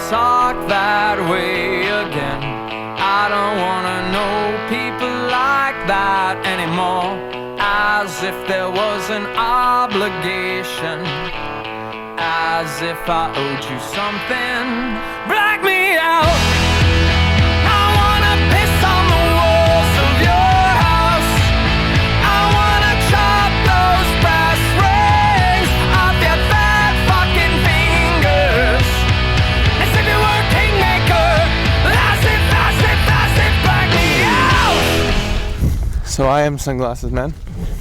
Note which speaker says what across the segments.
Speaker 1: talk that way again. I don't wanna know people like that anymore. As if there was an obligation, as if I owed you something. Black me out. I wanna piss on the walls of your house. I wanna chop those brass rings off your fat fucking fingers. As if you were kingmaker. As if, black me out.
Speaker 2: So I am Sunglasses Man.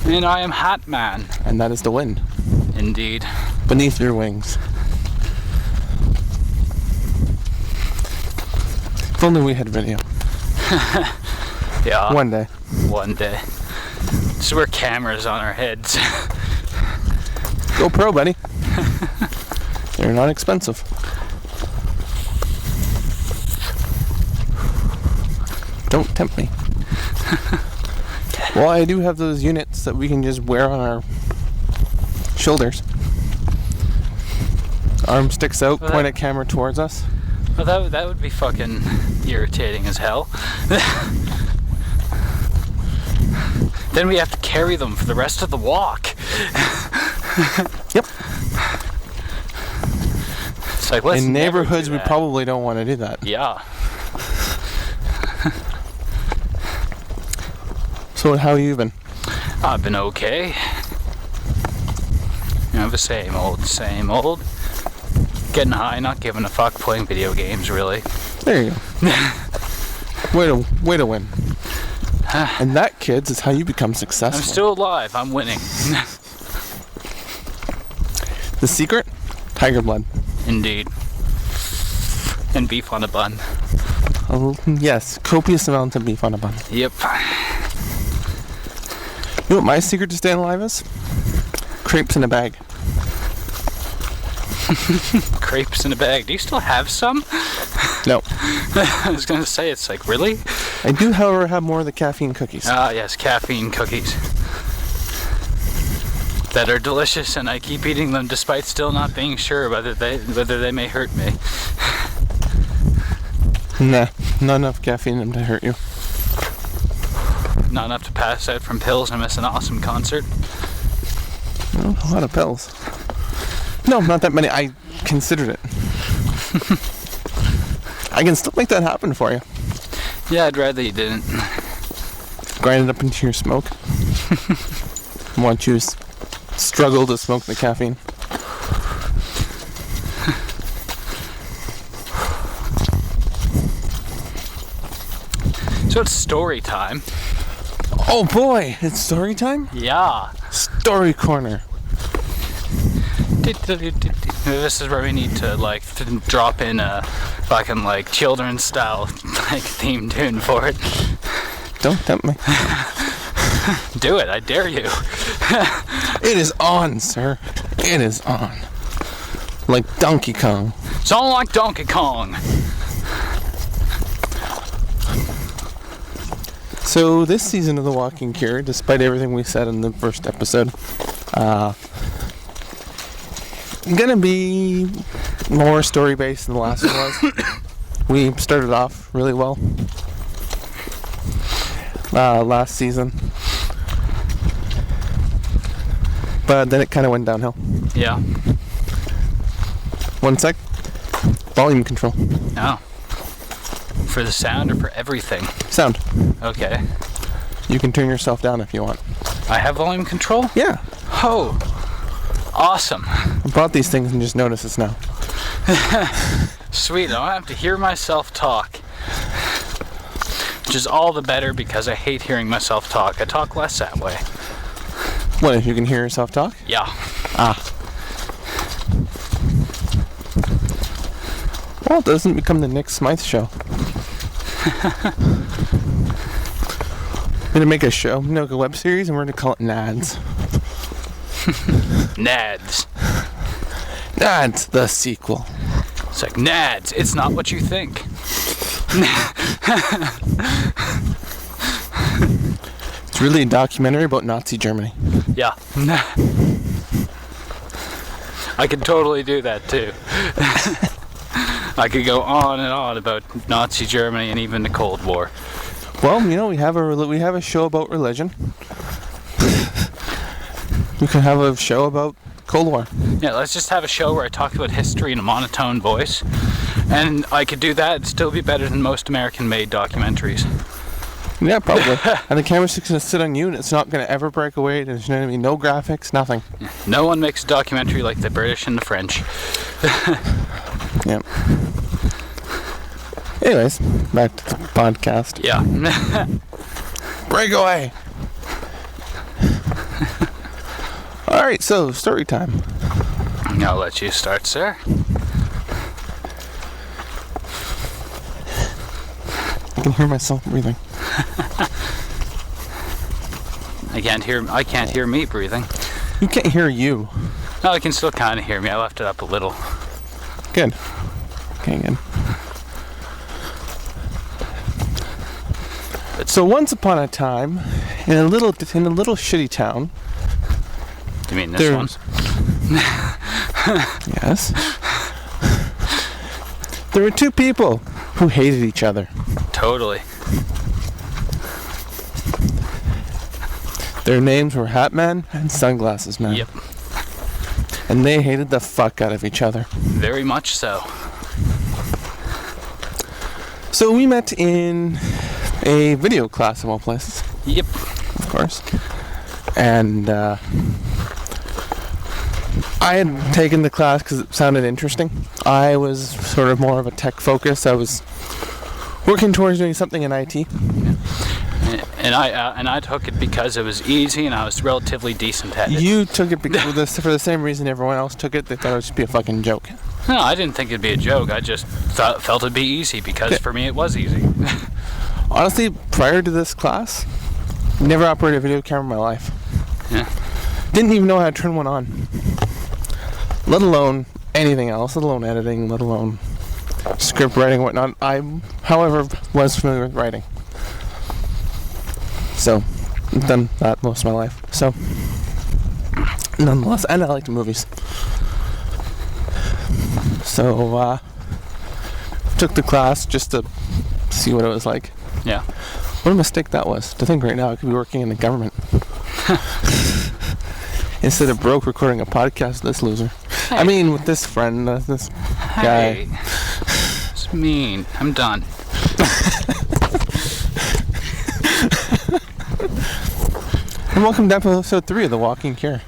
Speaker 3: And I am Hatman.
Speaker 2: And that is the wind.
Speaker 3: Indeed.
Speaker 2: Beneath your wings. If only we had video.
Speaker 3: Yeah.
Speaker 2: One day.
Speaker 3: One day. Just wear cameras on our heads.
Speaker 2: GoPro, buddy. They're not expensive. Don't tempt me. Well, I do have those units that we can just wear on our shoulders. Arm sticks out,
Speaker 3: Well,
Speaker 2: point a camera towards us.
Speaker 3: Well, that would be fucking irritating as hell. Then we have to carry them for the rest of the walk.
Speaker 2: Yep.
Speaker 3: It's like, let's
Speaker 2: In
Speaker 3: never
Speaker 2: neighborhoods,
Speaker 3: do
Speaker 2: we
Speaker 3: that.
Speaker 2: probably don't want to do that.
Speaker 3: Yeah.
Speaker 2: So how have you been?
Speaker 3: I've been okay. You know, the same old. Getting high, not giving a fuck, playing video games, really.
Speaker 2: There you go. Way to win. And that, kids, is how you become successful.
Speaker 3: I'm still alive. I'm winning.
Speaker 2: The secret? Tiger blood.
Speaker 3: Indeed. And beef on a bun.
Speaker 2: Oh, yes, copious amounts of beef on a bun.
Speaker 3: Yep.
Speaker 2: You know what my secret to staying alive is? Crepes in a bag.
Speaker 3: Crepes in a bag. Do you still have some?
Speaker 2: No.
Speaker 3: I was going to say, it's like, really?
Speaker 2: I do, however, have more of the caffeine cookies.
Speaker 3: Ah, yes, caffeine cookies. That are delicious, and I keep eating them despite still not being sure whether they may hurt me.
Speaker 2: Nah, not enough caffeine in them to hurt you.
Speaker 3: Not enough to pass out from pills and miss an awesome concert.
Speaker 2: Well, a lot of pills. No, not that many. I considered it. I can still make that happen for you.
Speaker 3: Yeah, I'd rather you didn't.
Speaker 2: Grind it up into your smoke. Want you to struggle to smoke the caffeine.
Speaker 3: So it's story time.
Speaker 2: Oh boy, it's story time?
Speaker 3: Yeah.
Speaker 2: Story corner.
Speaker 3: This is where we need to to drop in a fucking children's style theme tune for it.
Speaker 2: Don't tempt me.
Speaker 3: Do it, I dare you.
Speaker 2: It is on, sir. It is on. Like Donkey Kong.
Speaker 3: Sound like Donkey Kong.
Speaker 2: So this season of The Walking Cure, despite everything we said in the first episode, gonna be more story based than the last one was. We started off really well last season, but then it kind of went downhill.
Speaker 3: Yeah.
Speaker 2: One sec. Volume control.
Speaker 3: No. For the sound or for everything?
Speaker 2: Sound.
Speaker 3: Okay.
Speaker 2: You can turn yourself down if you want.
Speaker 3: I have volume control?
Speaker 2: Yeah.
Speaker 3: Oh. Awesome.
Speaker 2: I bought these things and just noticed this now.
Speaker 3: Sweet, I don't have to hear myself talk. Which is all the better because I hate hearing myself talk. I talk less that way.
Speaker 2: What, if you can hear yourself talk?
Speaker 3: Yeah.
Speaker 2: Ah. Well, it doesn't become the Nick Smythe show. We're gonna make a show, make a web series, and we're gonna call it Nads.
Speaker 3: Nads.
Speaker 2: Nads, the sequel.
Speaker 3: It's like, Nads, it's not what you think.
Speaker 2: It's really a documentary about Nazi Germany.
Speaker 3: Yeah. I could totally do that too. I could go on and on about Nazi Germany and even the Cold War.
Speaker 2: Well, we have a show about religion. We can have a show about Cold War.
Speaker 3: Yeah, let's just have a show where I talk about history in a monotone voice. And I could do that and still be better than most American-made documentaries.
Speaker 2: Yeah, probably. And the camera's just going to sit on you, and it's not going to ever break away. There's going to be no graphics, nothing.
Speaker 3: Yeah. No one makes a documentary like the British and the French.
Speaker 2: Yep. Anyways, back to the podcast.
Speaker 3: Yeah.
Speaker 2: Break away! Alright, so, story time.
Speaker 3: I'll let you start, sir.
Speaker 2: I can hear myself breathing.
Speaker 3: I can't hear me breathing.
Speaker 2: You can't hear you.
Speaker 3: No, I can still kind of hear me. I left it up a little.
Speaker 2: Good. Okay, good. So once upon a time, in a little shitty town.
Speaker 3: You mean this one?
Speaker 2: Yes. There were two people who hated each other.
Speaker 3: Totally.
Speaker 2: Their names were Hatman and Sunglasses Man.
Speaker 3: Yep.
Speaker 2: And they hated the fuck out of each other.
Speaker 3: Very much so.
Speaker 2: So we met in a video class of all places.
Speaker 3: Yep.
Speaker 2: Of course. And I had taken the class because it sounded interesting. I was sort of more of a tech focus. I was working towards doing something in IT.
Speaker 3: And I took it because it was easy and I was relatively decent at it.
Speaker 2: You took it because for the same reason everyone else took it. They thought it would just be a fucking joke.
Speaker 3: No, I didn't think it'd be a joke. I just felt it'd be easy because for me it was easy.
Speaker 2: Honestly, prior to this class, never operated a video camera in my life.
Speaker 3: Yeah.
Speaker 2: Didn't even know how to turn one on. Let alone anything else, let alone editing, let alone script writing, whatnot. I, however, was familiar with writing. So, I've done that most of my life. So, nonetheless, and I liked movies. So, took the class just to see what it was like.
Speaker 3: Yeah.
Speaker 2: What a mistake that was. To think right now I could be working in the government. Instead of broke recording a podcast with this loser.
Speaker 3: Hey.
Speaker 2: I mean, with this friend, this guy.
Speaker 3: Hey. It's mean. I'm done.
Speaker 2: And welcome to episode 3 of The Walking Cure.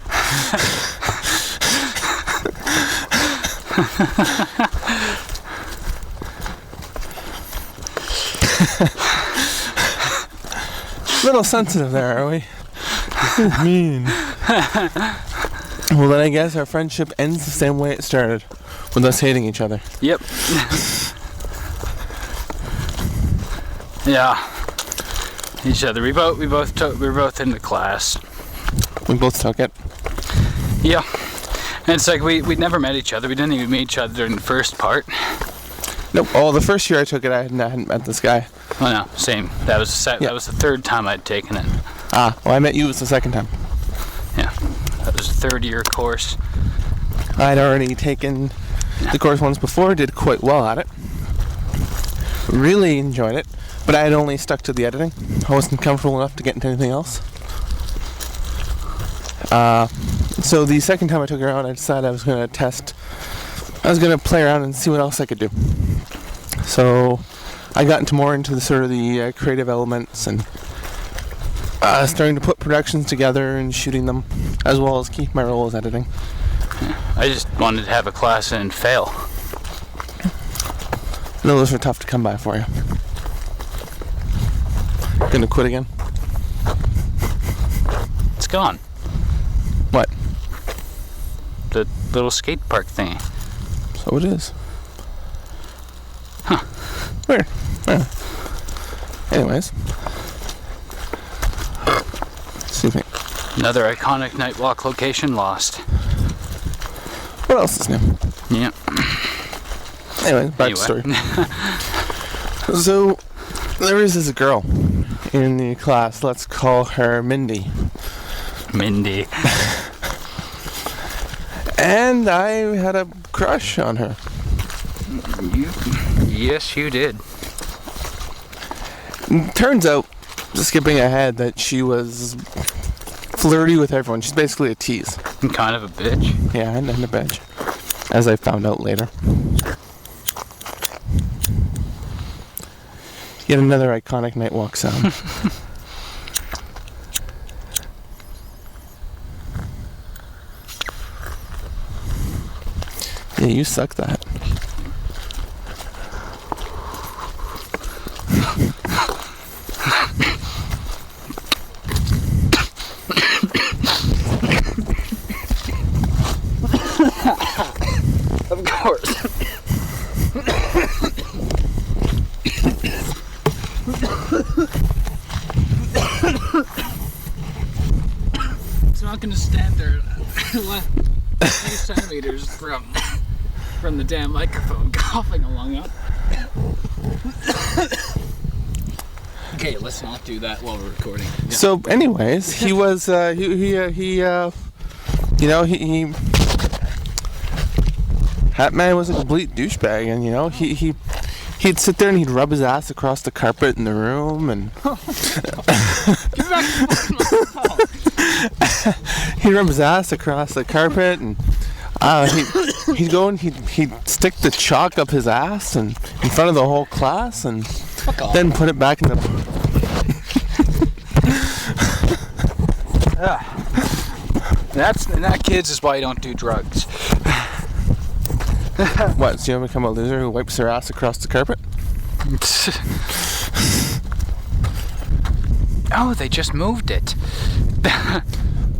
Speaker 2: Little sensitive there, are we? Mean. Well, then I guess our friendship ends the same way it started, with us hating each other.
Speaker 3: Yep. Yeah. Each other. We were both in the class.
Speaker 2: We both took it.
Speaker 3: Yeah. And it's like we'd never met each other. We didn't even meet each other in the first part.
Speaker 2: Nope. Oh, the first year I took it, I hadn't met this guy.
Speaker 3: Oh no, same. That was that was the third time I'd taken it.
Speaker 2: Ah, well, I met you. It was the second time.
Speaker 3: Yeah. That was a third-year course.
Speaker 2: I'd already taken the course once before, did quite well at it. Really enjoyed it, but I had only stuck to the editing. I wasn't comfortable enough to get into anything else. So the second time I took it around, I decided I was going to test. I was going to play around and see what else I could do. So I got more into the sort of the creative elements and starting to put productions together and shooting them, as well as keep my role as editing.
Speaker 3: I just wanted to have a class and fail.
Speaker 2: No, those were tough to come by for you. Gonna quit again?
Speaker 3: It's gone.
Speaker 2: What?
Speaker 3: The little skate park thing.
Speaker 2: So it is.
Speaker 3: Huh.
Speaker 2: Weird. Yeah. Anyways. Excuse me.
Speaker 3: Another iconic nightwalk location lost.
Speaker 2: What else is new?
Speaker 3: Yeah.
Speaker 2: Anyway, back to story. So, there is this girl in the class. Let's call her Mindy.
Speaker 3: Mindy.
Speaker 2: And I had a crush on her.
Speaker 3: Yes, you did.
Speaker 2: Turns out, skipping ahead, that she was flirty with everyone. She's basically a tease.
Speaker 3: I'm kind of a bitch.
Speaker 2: Yeah, and a bitch, as I found out later. Yet another iconic Nightwalk sound. Yeah, you suck that.
Speaker 3: Of course. It's not going to stand there 8 centimeters from the damn microphone coughing along up. Okay, let's not do that while we're recording. Yeah.
Speaker 2: So, anyways, he was Hatman was a complete douchebag, and he'd sit there and he'd rub his ass across the carpet in the room, and
Speaker 3: Get back to the phone.
Speaker 2: he'd rub his ass across the carpet, and he'd go and he'd stick the chalk up his ass and in front of the whole class, and then put it back in the.
Speaker 3: That, kids, is why you don't do drugs.
Speaker 2: What? So you become a loser who wipes their ass across the carpet?
Speaker 3: Oh, they just moved it.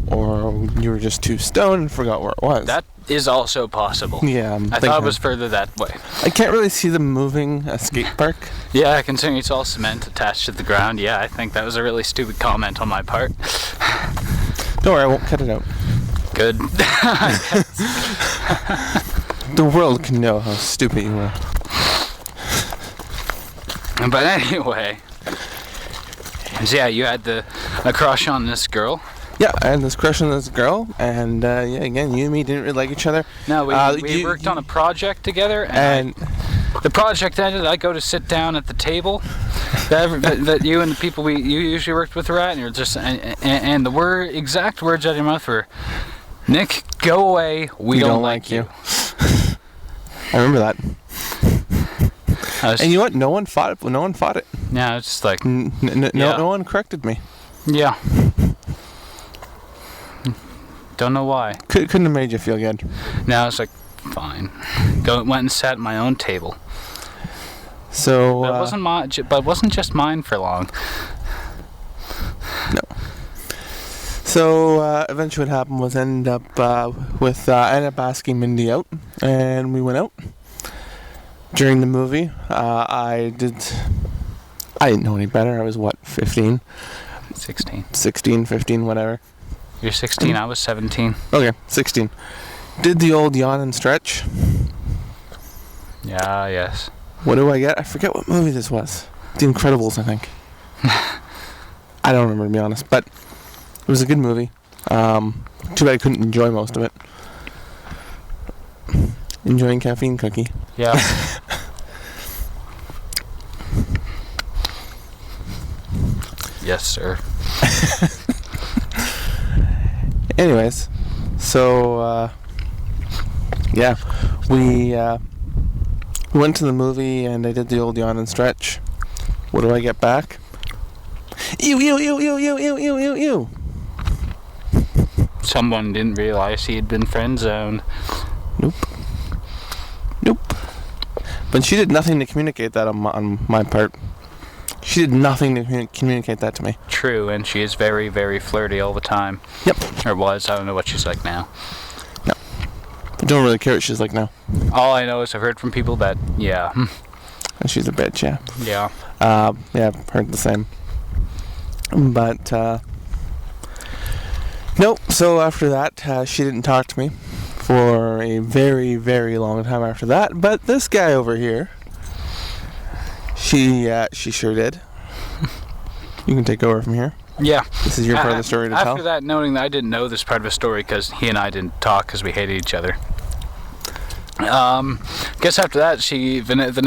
Speaker 2: Or you were just too stoned and forgot where it was?
Speaker 3: That is also possible.
Speaker 2: Yeah,
Speaker 3: I thought it was further that way.
Speaker 2: I can't really see them moving a skate park.
Speaker 3: Yeah, considering it's all cement attached to the ground, yeah, I think that was a really stupid comment on my part.
Speaker 2: Don't worry, I won't cut it out.
Speaker 3: Good.
Speaker 2: The world can know how stupid you were.
Speaker 3: But anyway, so yeah, you had a crush on this girl.
Speaker 2: Yeah, I had this crush on this girl, and yeah, again, you and me didn't really like each other.
Speaker 3: No, we worked on a project together, and the project ended. I go to sit down at the table that you and the people you usually worked with were at, and you're just and the exact words out of your mouth were, "Nick, go away. We don't like you."
Speaker 2: I remember that. And you know what? No one fought it. No one fought it.
Speaker 3: Yeah, it's just like
Speaker 2: no one corrected me.
Speaker 3: Yeah. Don't know why.
Speaker 2: Couldn't have made you feel good.
Speaker 3: No, it's like fine. Went and sat at my own table.
Speaker 2: So
Speaker 3: but it wasn't just mine for long.
Speaker 2: No. So eventually, what happened was ended up asking Mindy out, and we went out. During the movie, I didn't know any better. I was 15?
Speaker 3: 16.
Speaker 2: 16, 15, whatever.
Speaker 3: You're 16, I was 17.
Speaker 2: Okay, 16. Did the old yawn and stretch.
Speaker 3: Yeah, yes.
Speaker 2: What do I get? I forget what movie this was. The Incredibles, I think. I don't remember, to be honest, but it was a good movie. Too bad I couldn't enjoy most of it. Enjoying caffeine cookie.
Speaker 3: Yeah. Yes, sir.
Speaker 2: Anyways, so yeah, we went to the movie and I did the old yawn and stretch. What do I get back? Ew.
Speaker 3: Someone didn't realize he had been friend zoned.
Speaker 2: Nope. But she did nothing to communicate that on my part. She did nothing to communicate that to me.
Speaker 3: True, and she is very, very flirty all the time.
Speaker 2: Yep.
Speaker 3: Or was. I don't know what she's like now.
Speaker 2: No. I don't really care what she's like now.
Speaker 3: All I know is I've heard from people that, yeah.
Speaker 2: And she's a bitch, yeah.
Speaker 3: Yeah.
Speaker 2: Yeah, I've heard the same. But, nope. So after that, she didn't talk to me for a very, very long time after that. But this guy over here, she sure did. You can take over from here.
Speaker 3: Yeah.
Speaker 2: This is your part of the story to tell.
Speaker 3: After that, noting that I didn't know this part of the story because he and I didn't talk because we hated each other. Guess after that, the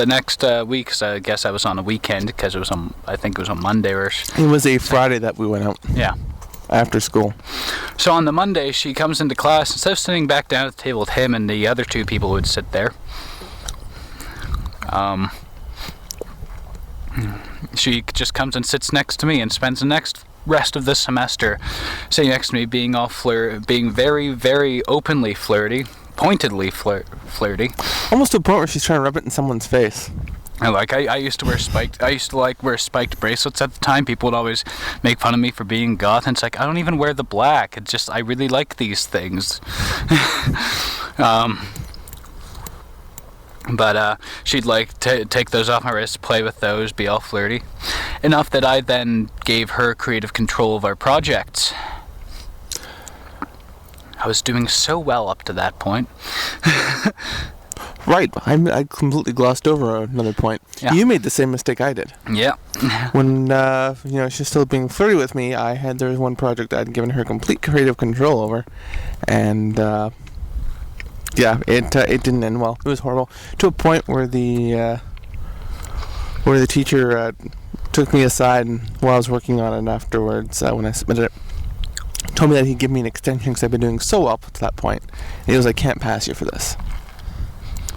Speaker 3: next week, 'cause I guess I was on a weekend because I think it was on Monday or.
Speaker 2: It was a Friday that we went out.
Speaker 3: Yeah.
Speaker 2: After school.
Speaker 3: So on the Monday, she comes into class, instead of sitting back down at the table with him and the other two people who would sit there. She just comes and sits next to me and spends the next rest of the semester sitting next to me, being being very, very openly flirty, pointedly flirty.
Speaker 2: Almost to a point where she's trying to rub it in someone's face.
Speaker 3: I used to wear wear spiked bracelets at the time. People would always make fun of me for being goth, and it's like, I don't even wear the black. It's just, I really like these things. But she'd like take those off my wrist, play with those, be all flirty. Enough that I then gave her creative control of our projects. I was doing so well up to that point.
Speaker 2: Right, I completely glossed over another point.
Speaker 3: Yeah.
Speaker 2: You made the same mistake I did.
Speaker 3: Yeah.
Speaker 2: When she's still being flirty with me, there was one project I'd given her complete creative control over, and it didn't end well. It was horrible, to a point where the teacher took me aside and while I was working on it afterwards, when I submitted it, told me that he'd give me an extension because I'd been doing so well up to that point. And he was like, "Can't pass you for this."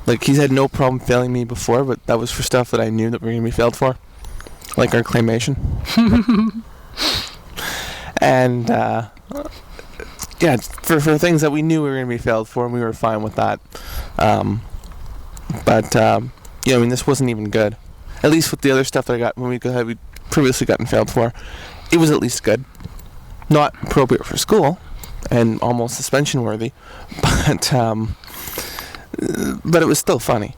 Speaker 2: Like, he's had no problem failing me before, but that was for stuff that I knew that we were going to be failed for. Like our claymation. And, for things that we knew we were going to be failed for, and we were fine with that. This wasn't even good. At least with the other stuff that I got when we previously gotten failed for, it was at least good. Not appropriate for school, and almost suspension worthy, but it was still funny.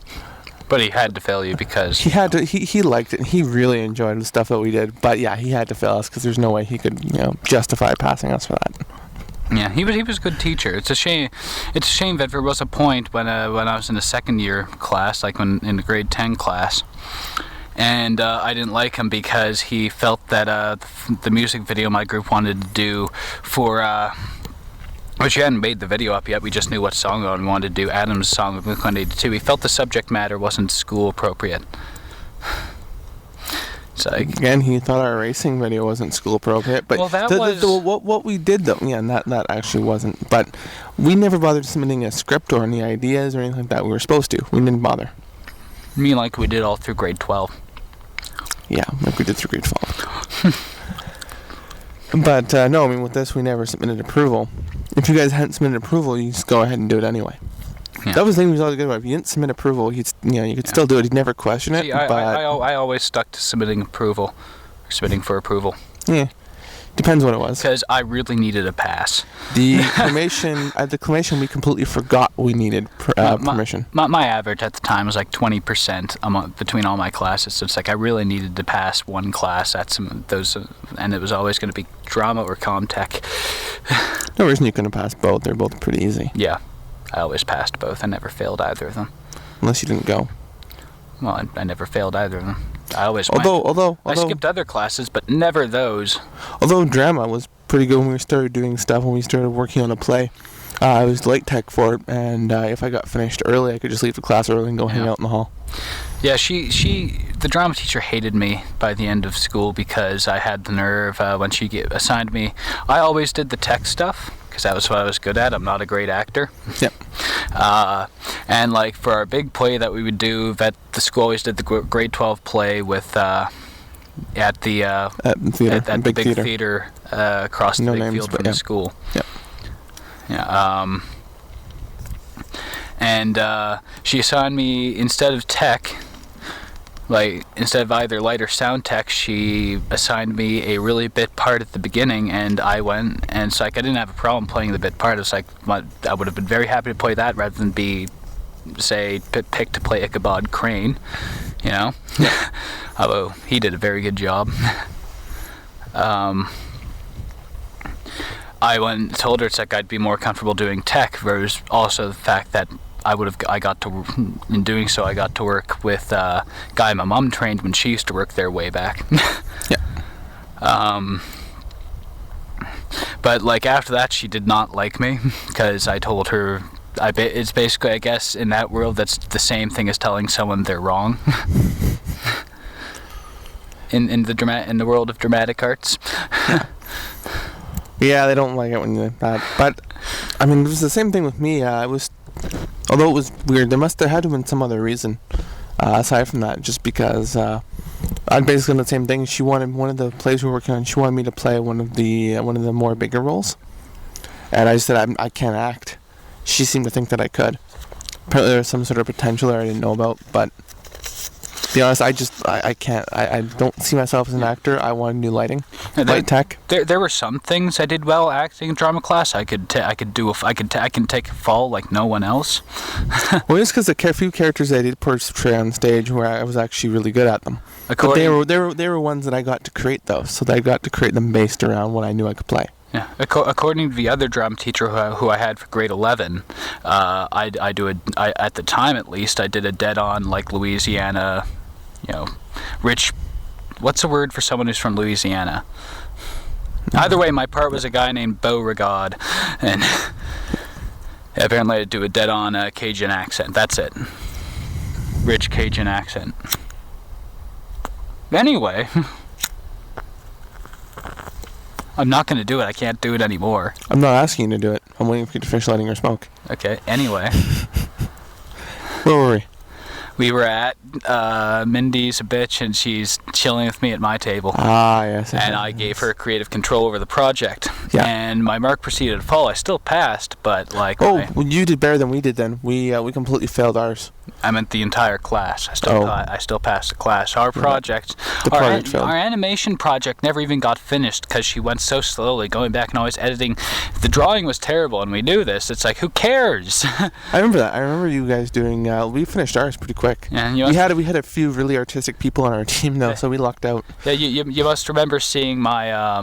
Speaker 3: But he had to fail you because
Speaker 2: he had to. He liked it. And he really enjoyed the stuff that we did. But yeah, he had to fail us because there's no way he could justify passing us for that.
Speaker 3: Yeah, he was a good teacher. It's a shame that there was a point when I was in the second year class, like in the grade 10 class, and I didn't like him because he felt that the music video my group wanted to do for. Which we hadn't made the video up yet, we just knew what song we wanted to do, Adam's song of Blink-182. He felt the subject matter wasn't school appropriate. It's like,
Speaker 2: again, he thought our racing video wasn't school appropriate, but what we did though, that actually wasn't. But we never bothered submitting a script or any ideas or anything like that. We were supposed to. We didn't bother.
Speaker 3: Like we did all through grade 12.
Speaker 2: Yeah, like we did through grade 12. But no, with this we never submitted approval. If you guys hadn't submitted approval, you just go ahead and do it anyway. Yeah. That was the thing that was always good about it. If you didn't submit approval, you could still do it. You'd never question it.
Speaker 3: I always stuck to submitting approval, or submitting for approval.
Speaker 2: Yeah, depends what it was.
Speaker 3: Because I really needed a pass.
Speaker 2: The claymation, we completely forgot we needed permission.
Speaker 3: My average at the time was like 20% between all my classes. So it's like I really needed to pass one class at some those, and it was always going to be drama or comtech.
Speaker 2: No reason you couldn't pass both. They're both pretty easy.
Speaker 3: Yeah, I always passed both. I never failed either of them.
Speaker 2: Unless you didn't go.
Speaker 3: Well, I never failed either of them. I always I skipped other classes, but never those.
Speaker 2: Although drama was pretty good when we started doing stuff, when we started working on a play. I was late tech for it, and if I got finished early, I could just leave the class early and go hang out in the hall.
Speaker 3: Yeah, the drama teacher hated me by the end of school because I had the nerve when she assigned me. I always did the tech stuff because that was what I was good at. I'm not a great actor.
Speaker 2: Yep.
Speaker 3: And like for our big play that we would do, that the school always did the grade 12 play with at the big theater across the big field from the school.
Speaker 2: Yep.
Speaker 3: Yeah. And she assigned me, instead of tech, instead of either light or sound tech, she assigned me a really bit part at the beginning, and I went, and it's like I didn't have a problem playing the bit part. It's like I would have been very happy to play that rather than be, say, picked to plplay Ichabod Crane, Although he did a very good job. I went and told her it's like I'd be more comfortable doing tech. There was also the fact that in doing so, I got to work with a guy my mom trained when she used to work there way back.
Speaker 2: Yeah.
Speaker 3: But after that, she did not like me because I told her It's basically, I guess, in that world, that's the same thing as telling someone they're wrong. in the world of dramatic arts.
Speaker 2: Yeah, they don't like it when you do that. But I mean, it was the same thing with me. Although it was weird, there had to have been some other reason aside from that. Just because I'd basically done the same thing. She wanted one of the plays we were working on. She wanted me to play one of the more bigger roles, and I said I can't act. She seemed to think that I could. Apparently, there was some sort of potential there I didn't know about. But to be honest, I can't. I don't see myself as an actor. I want new lighting, light tech.
Speaker 3: There were some things I did well acting in drama class. I can take a fall like no one else.
Speaker 2: Well, it's because the few characters I did portray on stage where I was actually really good at them. But they were ones that I got to create though, so that I got to create them based around what I knew I could play.
Speaker 3: Yeah. According to the other drama teacher who I had for grade 11, at the time at least, I did a dead-on like Louisiana, rich. What's the word for someone who's from Louisiana? Either way, my part was a guy named Beauregard, and apparently I do a dead-on Cajun accent. That's it. Rich Cajun accent. Anyway. I'm not going to do it. I can't do it anymore.
Speaker 2: I'm not asking you to do it. I'm waiting for you to finish lighting your smoke.
Speaker 3: Okay, anyway.
Speaker 2: Where were we?
Speaker 3: We were at Mindy's a bitch, and she's chilling with me at my table.
Speaker 2: Ah, yes.
Speaker 3: And I gave her creative control over the project.
Speaker 2: Yeah.
Speaker 3: And my mark proceeded to fall. I still passed, but like...
Speaker 2: well, you did better than we did then. We completely failed ours.
Speaker 3: I meant the entire class. I still passed the class. Our project... Our animation project never even got finished because she went so slowly, going back and always editing. The drawing was terrible, and we knew this. It's like, who cares?
Speaker 2: I remember that. I remember you guys doing... we finished ours pretty quick.
Speaker 3: Yeah,
Speaker 2: we had a few really artistic people on our team though, so we lucked out.
Speaker 3: Yeah, you must remember seeing my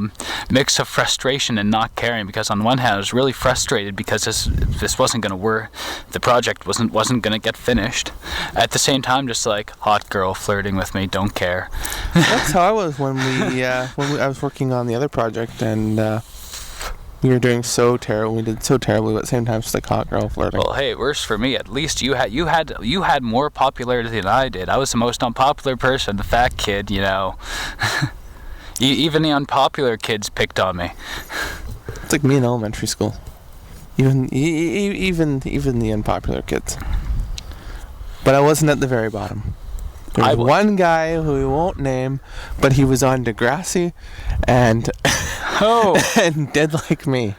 Speaker 3: mix of frustration and not caring, because on one hand I was really frustrated because this wasn't going to work. The project wasn't going to get finished. At the same time, just like, hot girl flirting with me, don't care.
Speaker 2: That's how I was when I was working on the other project, and we were doing so terrible. We did so terribly, but at the same time, it's like hot girl flirting.
Speaker 3: Well, hey, worse for me. At least you had more popularity than I did. I was the most unpopular person, the fat kid. Even the unpopular kids picked on me.
Speaker 2: It's like me in elementary school. Even the unpopular kids. But I wasn't at the very bottom. There was one guy who we won't name, but he was on Degrassi, and and dead like me.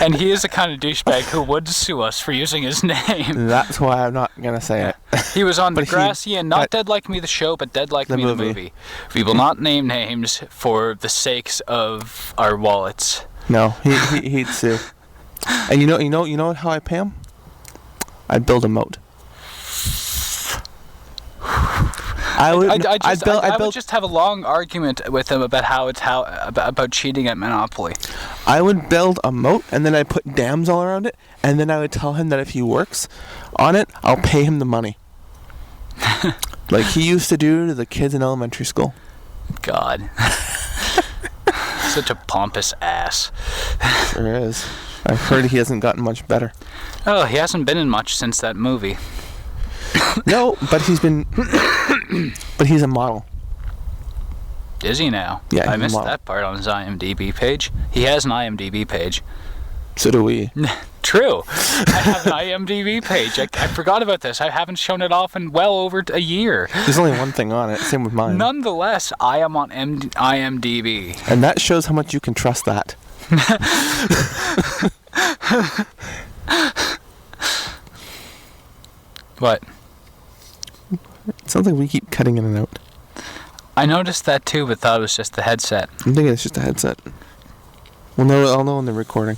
Speaker 3: And he is the kind of douchebag who would sue us for using his name.
Speaker 2: That's why I'm not gonna say it.
Speaker 3: He was on Degrassi and not Dead Like Me the show, but Dead Like Me the movie. We will not name names for the sakes of our wallets.
Speaker 2: No, he'd sue. And you know how I pay him? I'd build a moat. I would
Speaker 3: just have a long argument with him about cheating at Monopoly.
Speaker 2: I would build a moat, and then I'd put dams all around it, and then I would tell him that if he works on it, I'll pay him the money. Like he used to do to the kids in elementary school.
Speaker 3: God. Such a pompous ass.
Speaker 2: Sure is. I've heard he hasn't gotten much better.
Speaker 3: Oh, he hasn't been in much since that movie.
Speaker 2: No, but he's been... but he's a model.
Speaker 3: Is he now?
Speaker 2: Yeah,
Speaker 3: I missed that part on his IMDb page. He has an IMDb page.
Speaker 2: So do we.
Speaker 3: True. I have an IMDb page. I forgot about this. I haven't shown it off in well over a year.
Speaker 2: There's only one thing on it. Same with mine.
Speaker 3: Nonetheless, I am on IMDb.
Speaker 2: And that shows how much you can trust that.
Speaker 3: What?
Speaker 2: It sounds like we keep cutting in and out.
Speaker 3: I noticed that too, but thought it was just the headset.
Speaker 2: I'm thinking it's just a headset. I'll know when they're recording.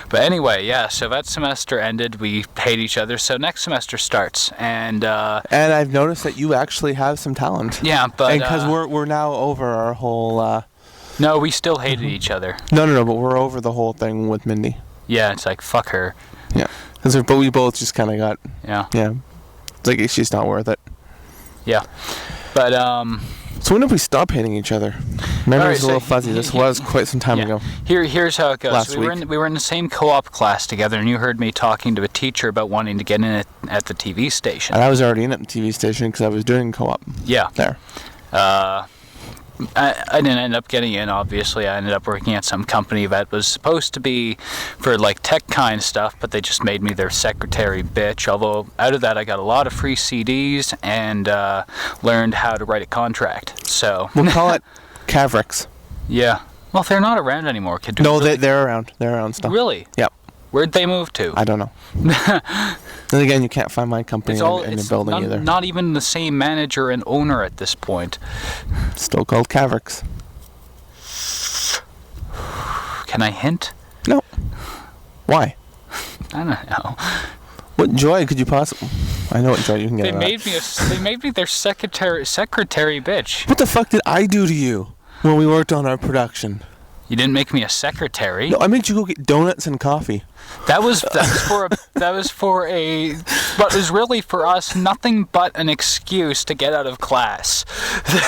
Speaker 3: But anyway, yeah, so that semester ended, we paid each other, so next semester starts, and
Speaker 2: I've noticed that you actually have some talent.
Speaker 3: Yeah, but...
Speaker 2: because we're now over our whole...
Speaker 3: No, we still hated each other.
Speaker 2: No, but we're over the whole thing with Mindy.
Speaker 3: Yeah, it's like, fuck her.
Speaker 2: Yeah. But we both just kind of got...
Speaker 3: Yeah.
Speaker 2: Yeah. It's like, she's not worth it.
Speaker 3: Yeah. But,
Speaker 2: So when did we stop hating each other? Memory's a little fuzzy. This was quite some time ago.
Speaker 3: Here's how it goes.
Speaker 2: Last
Speaker 3: we were in the same co-op class together, and you heard me talking to a teacher about wanting to get in at the TV station.
Speaker 2: And I was already in at the TV station because I was doing co-op.
Speaker 3: Yeah.
Speaker 2: There.
Speaker 3: I didn't end up getting in, obviously. I ended up working at some company that was supposed to be for like tech kind stuff, but they just made me their secretary bitch. Although out of that I got a lot of free CDs and learned how to write a contract. So
Speaker 2: we'll call it Cavricks.
Speaker 3: Yeah. Well, they're not around anymore.
Speaker 2: No, they're around. They're around still.
Speaker 3: Really?
Speaker 2: Yep.
Speaker 3: Where'd they move to?
Speaker 2: I don't know. Then again, you can't find my company in the building either.
Speaker 3: Not even the same manager and owner at this point.
Speaker 2: Still called Cavricks.
Speaker 3: Can I hint?
Speaker 2: No. Why?
Speaker 3: I don't know.
Speaker 2: What joy could you possibly? I know what joy you can get.
Speaker 3: They made me their secretary bitch.
Speaker 2: What the fuck did I do to you when we worked on our production?
Speaker 3: You didn't make me a secretary.
Speaker 2: No, I made you go get donuts and coffee.
Speaker 3: That was really for us nothing but an excuse to get out of class.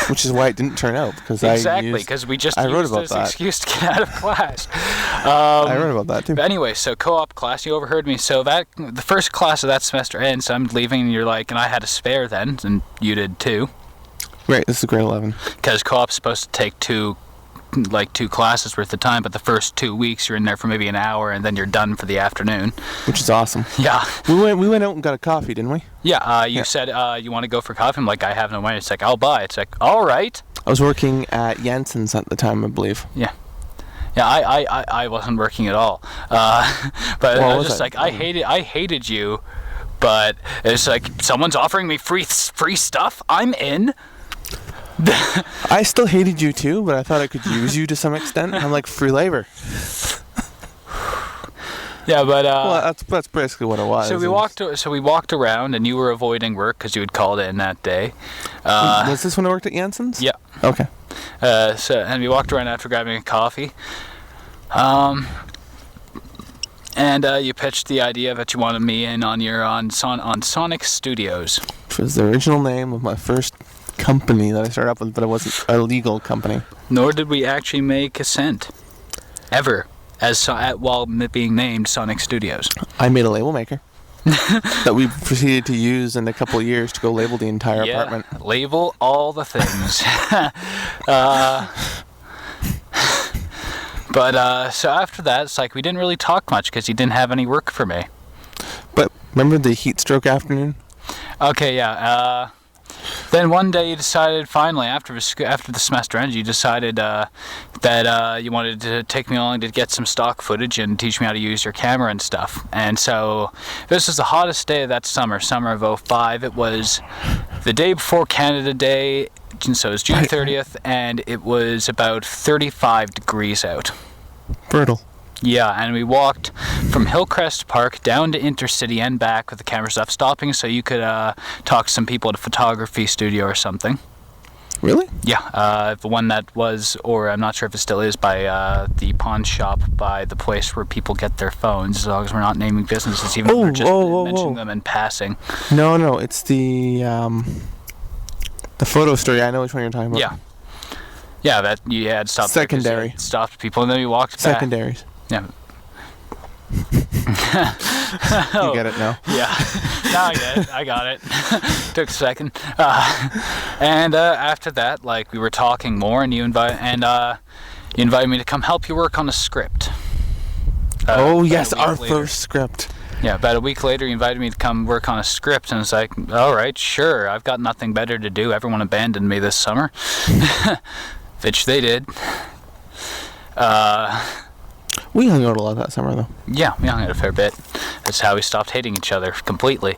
Speaker 2: Which is why it didn't turn out because
Speaker 3: because we just used this excuse to get out of class.
Speaker 2: I wrote about that too.
Speaker 3: But anyway, so co-op class, you overheard me. So that the first class of that semester ends. So I'm leaving, and you're like, and I had a spare then, and you did too.
Speaker 2: Right, this is grade 11.
Speaker 3: Because co-op's supposed to take two classes worth of time, but the first 2 weeks you're in there for maybe an hour and then you're done for the afternoon.
Speaker 2: Which is awesome.
Speaker 3: Yeah.
Speaker 2: We went out and got a coffee, didn't we?
Speaker 3: Yeah, you said you want to go for coffee. I'm like, I have no money. It's like, I'll buy. It's like, all right.
Speaker 2: I was working at Jensen's at the time, I believe.
Speaker 3: Yeah. Yeah, I wasn't working at all. But I was just like, I hated you, but it's like, someome's offering me free stuff. I'm in.
Speaker 2: I still hated you too, but I thought I could use you to some extent. I'm like free labor.
Speaker 3: Yeah, but
Speaker 2: well, that's basically what it was.
Speaker 3: So we walked around, and you were avoiding work because you had called in that day.
Speaker 2: Was this when I worked at Jensen's?
Speaker 3: Yeah.
Speaker 2: Okay.
Speaker 3: And we walked around after grabbing a coffee. And you pitched the idea that you wanted me in on Sonic Studios,
Speaker 2: which was the original name of my first company that I started up with, but it wasn't a legal company.
Speaker 3: Nor did we actually make a cent, ever, while being named Sonic Studios.
Speaker 2: I made a label maker that we proceeded to use in a couple of years to go label the entire apartment.
Speaker 3: Label all the things. But so after that, it's like we didn't really talk much because you didn't have any work for me.
Speaker 2: But remember the heat stroke afternoon?
Speaker 3: Okay, yeah. Then one day you decided, finally, after the semester ended, you decided that you wanted to take me along to get some stock footage and teach me how to use your camera and stuff. And so this was the hottest day of that summer of 2005. It was the day before Canada Day, so it was June 30th, and it was about 35 degrees out.
Speaker 2: Brutal.
Speaker 3: Yeah, and we walked from Hillcrest Park down to Intercity and back with the camera stuff, stopping so you could talk to some people at a photography studio or something.
Speaker 2: Really?
Speaker 3: Yeah, the one that was, or I'm not sure if it still is, by the pawn shop by the place where people get their phones, as long as we're not naming businesses, even if we're just mentioning them in passing.
Speaker 2: No, it's the photo studio. I know which one you're talking about.
Speaker 3: Yeah. Yeah, that you had stopped.
Speaker 2: Secondary.
Speaker 3: Stopped people, and then we walked back.
Speaker 2: Secondaries.
Speaker 3: Yeah.
Speaker 2: You get it now?
Speaker 3: Yeah. Now I get it. I got it. Took a second. And after that, like, we were talking more, and you invited me to come help you work on a script.
Speaker 2: Oh yes, our first script.
Speaker 3: Yeah, about a week later, you invited me to come work on a script, and it's like, all right, sure, I've got nothing better to do. Everyone abandoned me this summer, which they did.
Speaker 2: We hung out a lot that summer, though.
Speaker 3: Yeah, we hung out a fair bit. That's how we stopped hating each other completely.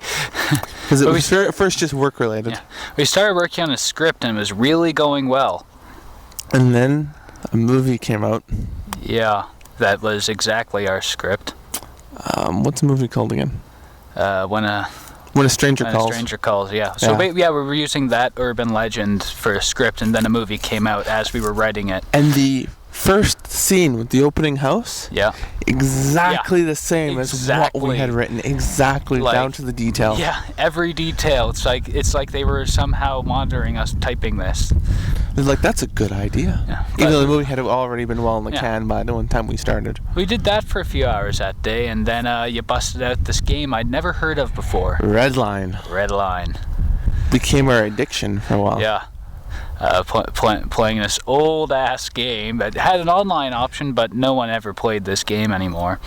Speaker 2: Because it was at first just work-related.
Speaker 3: Yeah. We started working on a script, and it was really going well.
Speaker 2: And then a movie came out.
Speaker 3: Yeah, that was exactly our script.
Speaker 2: What's the movie called again?
Speaker 3: When a
Speaker 2: Stranger Calls.
Speaker 3: A Stranger Calls, yeah. So we were using that urban legend for a script, and then a movie came out as we were writing it.
Speaker 2: And the first scene with the opening house, exactly the same as what we had written, exactly
Speaker 3: like,
Speaker 2: down to the detail.
Speaker 3: Yeah, every detail. It's like they were somehow monitoring us typing this.
Speaker 2: They're like, that's a good idea.
Speaker 3: Yeah,
Speaker 2: even though the movie had already been well in the can by the one time we started.
Speaker 3: We did that for a few hours that day, and then you busted out this game I'd never heard of before.
Speaker 2: Red Line. Became our addiction for a while.
Speaker 3: Yeah. Playing this old-ass game that had an online option, but no one ever played this game anymore.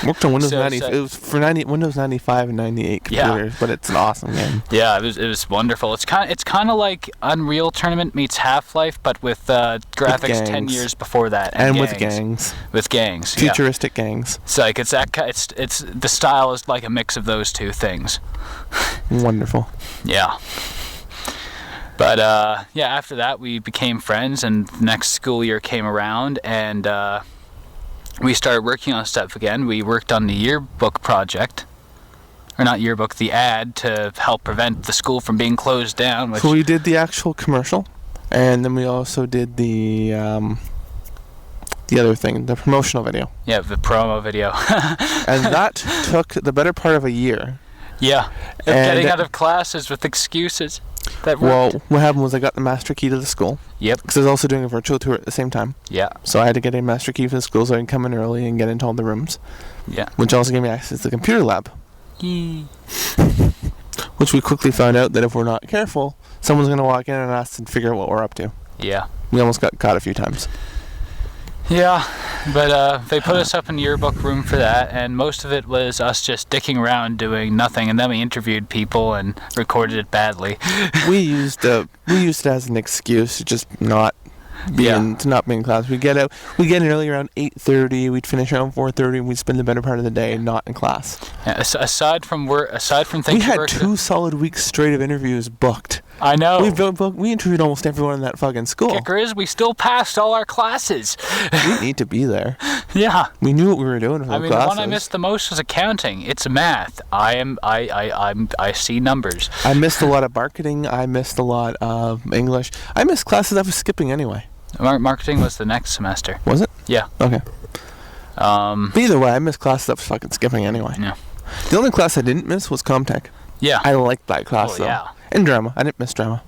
Speaker 2: Worked on Windows 90. It was for Windows 95 and 98 computers, but it's an awesome game.
Speaker 3: Yeah, it was wonderful. It's kind of like Unreal Tournament meets Half-Life, but with graphics 10 years before that,
Speaker 2: and with gangs.
Speaker 3: With gangs,
Speaker 2: futuristic gangs.
Speaker 3: It's like it's the style is like a mix of those two things.
Speaker 2: Wonderful.
Speaker 3: Yeah. But after that we became friends, and the next school year came around, and we started working on stuff again. We worked on the yearbook project, or not yearbook, the ad to help prevent the school from being closed down.
Speaker 2: So we did the actual commercial, and then we also did the other thing, the promotional video.
Speaker 3: Yeah, the promo video.
Speaker 2: And that took the better part of a year.
Speaker 3: Yeah, getting out of classes with excuses.
Speaker 2: Well, what happened was I got the master key to the school.
Speaker 3: Yep.
Speaker 2: Because I was also doing a virtual tour at the same time.
Speaker 3: Yeah.
Speaker 2: So I had to get a master key for the school so I could come in early and get into all the rooms.
Speaker 3: Yeah.
Speaker 2: Which also gave me access to the computer lab. Which we quickly found out that if we're not careful, someone's going to walk in on us and figure out what we're up to.
Speaker 3: Yeah.
Speaker 2: We almost got caught a few times.
Speaker 3: Yeah, but they put us up in the yearbook room for that, and most of it was us just dicking around doing nothing, and then we interviewed people and recorded it badly.
Speaker 2: we used it as an excuse to just not be in class. We get in early around 8:30. We'd finish around 4:30, and we'd spend the better part of the day not in class.
Speaker 3: Yeah, aside from things
Speaker 2: we had 2 solid weeks straight of interviews booked.
Speaker 3: I know.
Speaker 2: We interviewed almost everyone in that fucking school.
Speaker 3: Kicker is we still passed all our classes.
Speaker 2: We need to be there.
Speaker 3: Yeah.
Speaker 2: We knew what we were doing for the classes.
Speaker 3: The one I missed the most was accounting. It's math. I see numbers.
Speaker 2: I missed a lot of marketing. I missed a lot of English. I missed classes I was skipping anyway.
Speaker 3: Marketing was the next semester.
Speaker 2: Was it?
Speaker 3: Yeah.
Speaker 2: Okay. But either way, I missed classes I was fucking skipping anyway.
Speaker 3: Yeah.
Speaker 2: The only class I didn't miss was Comtech.
Speaker 3: Yeah.
Speaker 2: I liked that class though.
Speaker 3: Yeah.
Speaker 2: And drama. I didn't miss drama.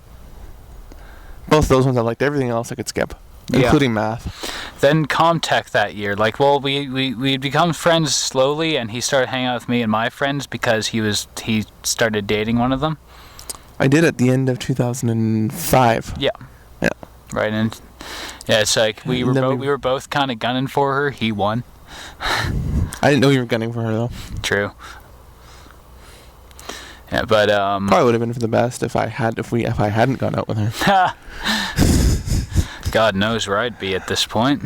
Speaker 2: Both those ones I liked. Everything else I could skip, including math.
Speaker 3: Then Comtech that year, we'd become friends slowly, and he started hanging out with me and my friends because he started dating one of them.
Speaker 2: I did at the end of 2005.
Speaker 3: Yeah.
Speaker 2: Yeah.
Speaker 3: Right, and it's like we were both kind of gunning for her. He won.
Speaker 2: I didn't know you were gunning for her though.
Speaker 3: True. Yeah, but
Speaker 2: probably would have been for the best if I hadn't gone out with her.
Speaker 3: God knows where I'd be at this point.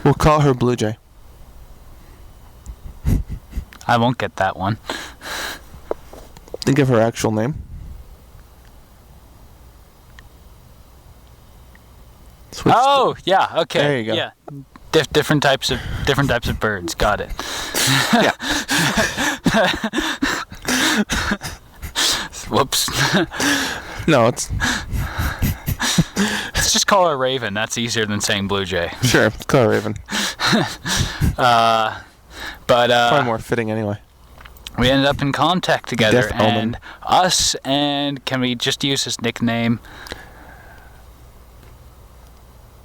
Speaker 2: We'll call her Blue Jay.
Speaker 3: I won't get that one.
Speaker 2: Think of her actual name.
Speaker 3: Yeah, okay.
Speaker 2: There you go.
Speaker 3: Yeah. Different types of birds. Got it.
Speaker 2: Yeah.
Speaker 3: Whoops.
Speaker 2: No, it's.
Speaker 3: Let's just call her Raven. That's easier than saying Blue Jay.
Speaker 2: Sure, let's call her Raven. Probably more fitting anyway.
Speaker 3: We ended up in Comtech together, and us, and can we just use his nickname?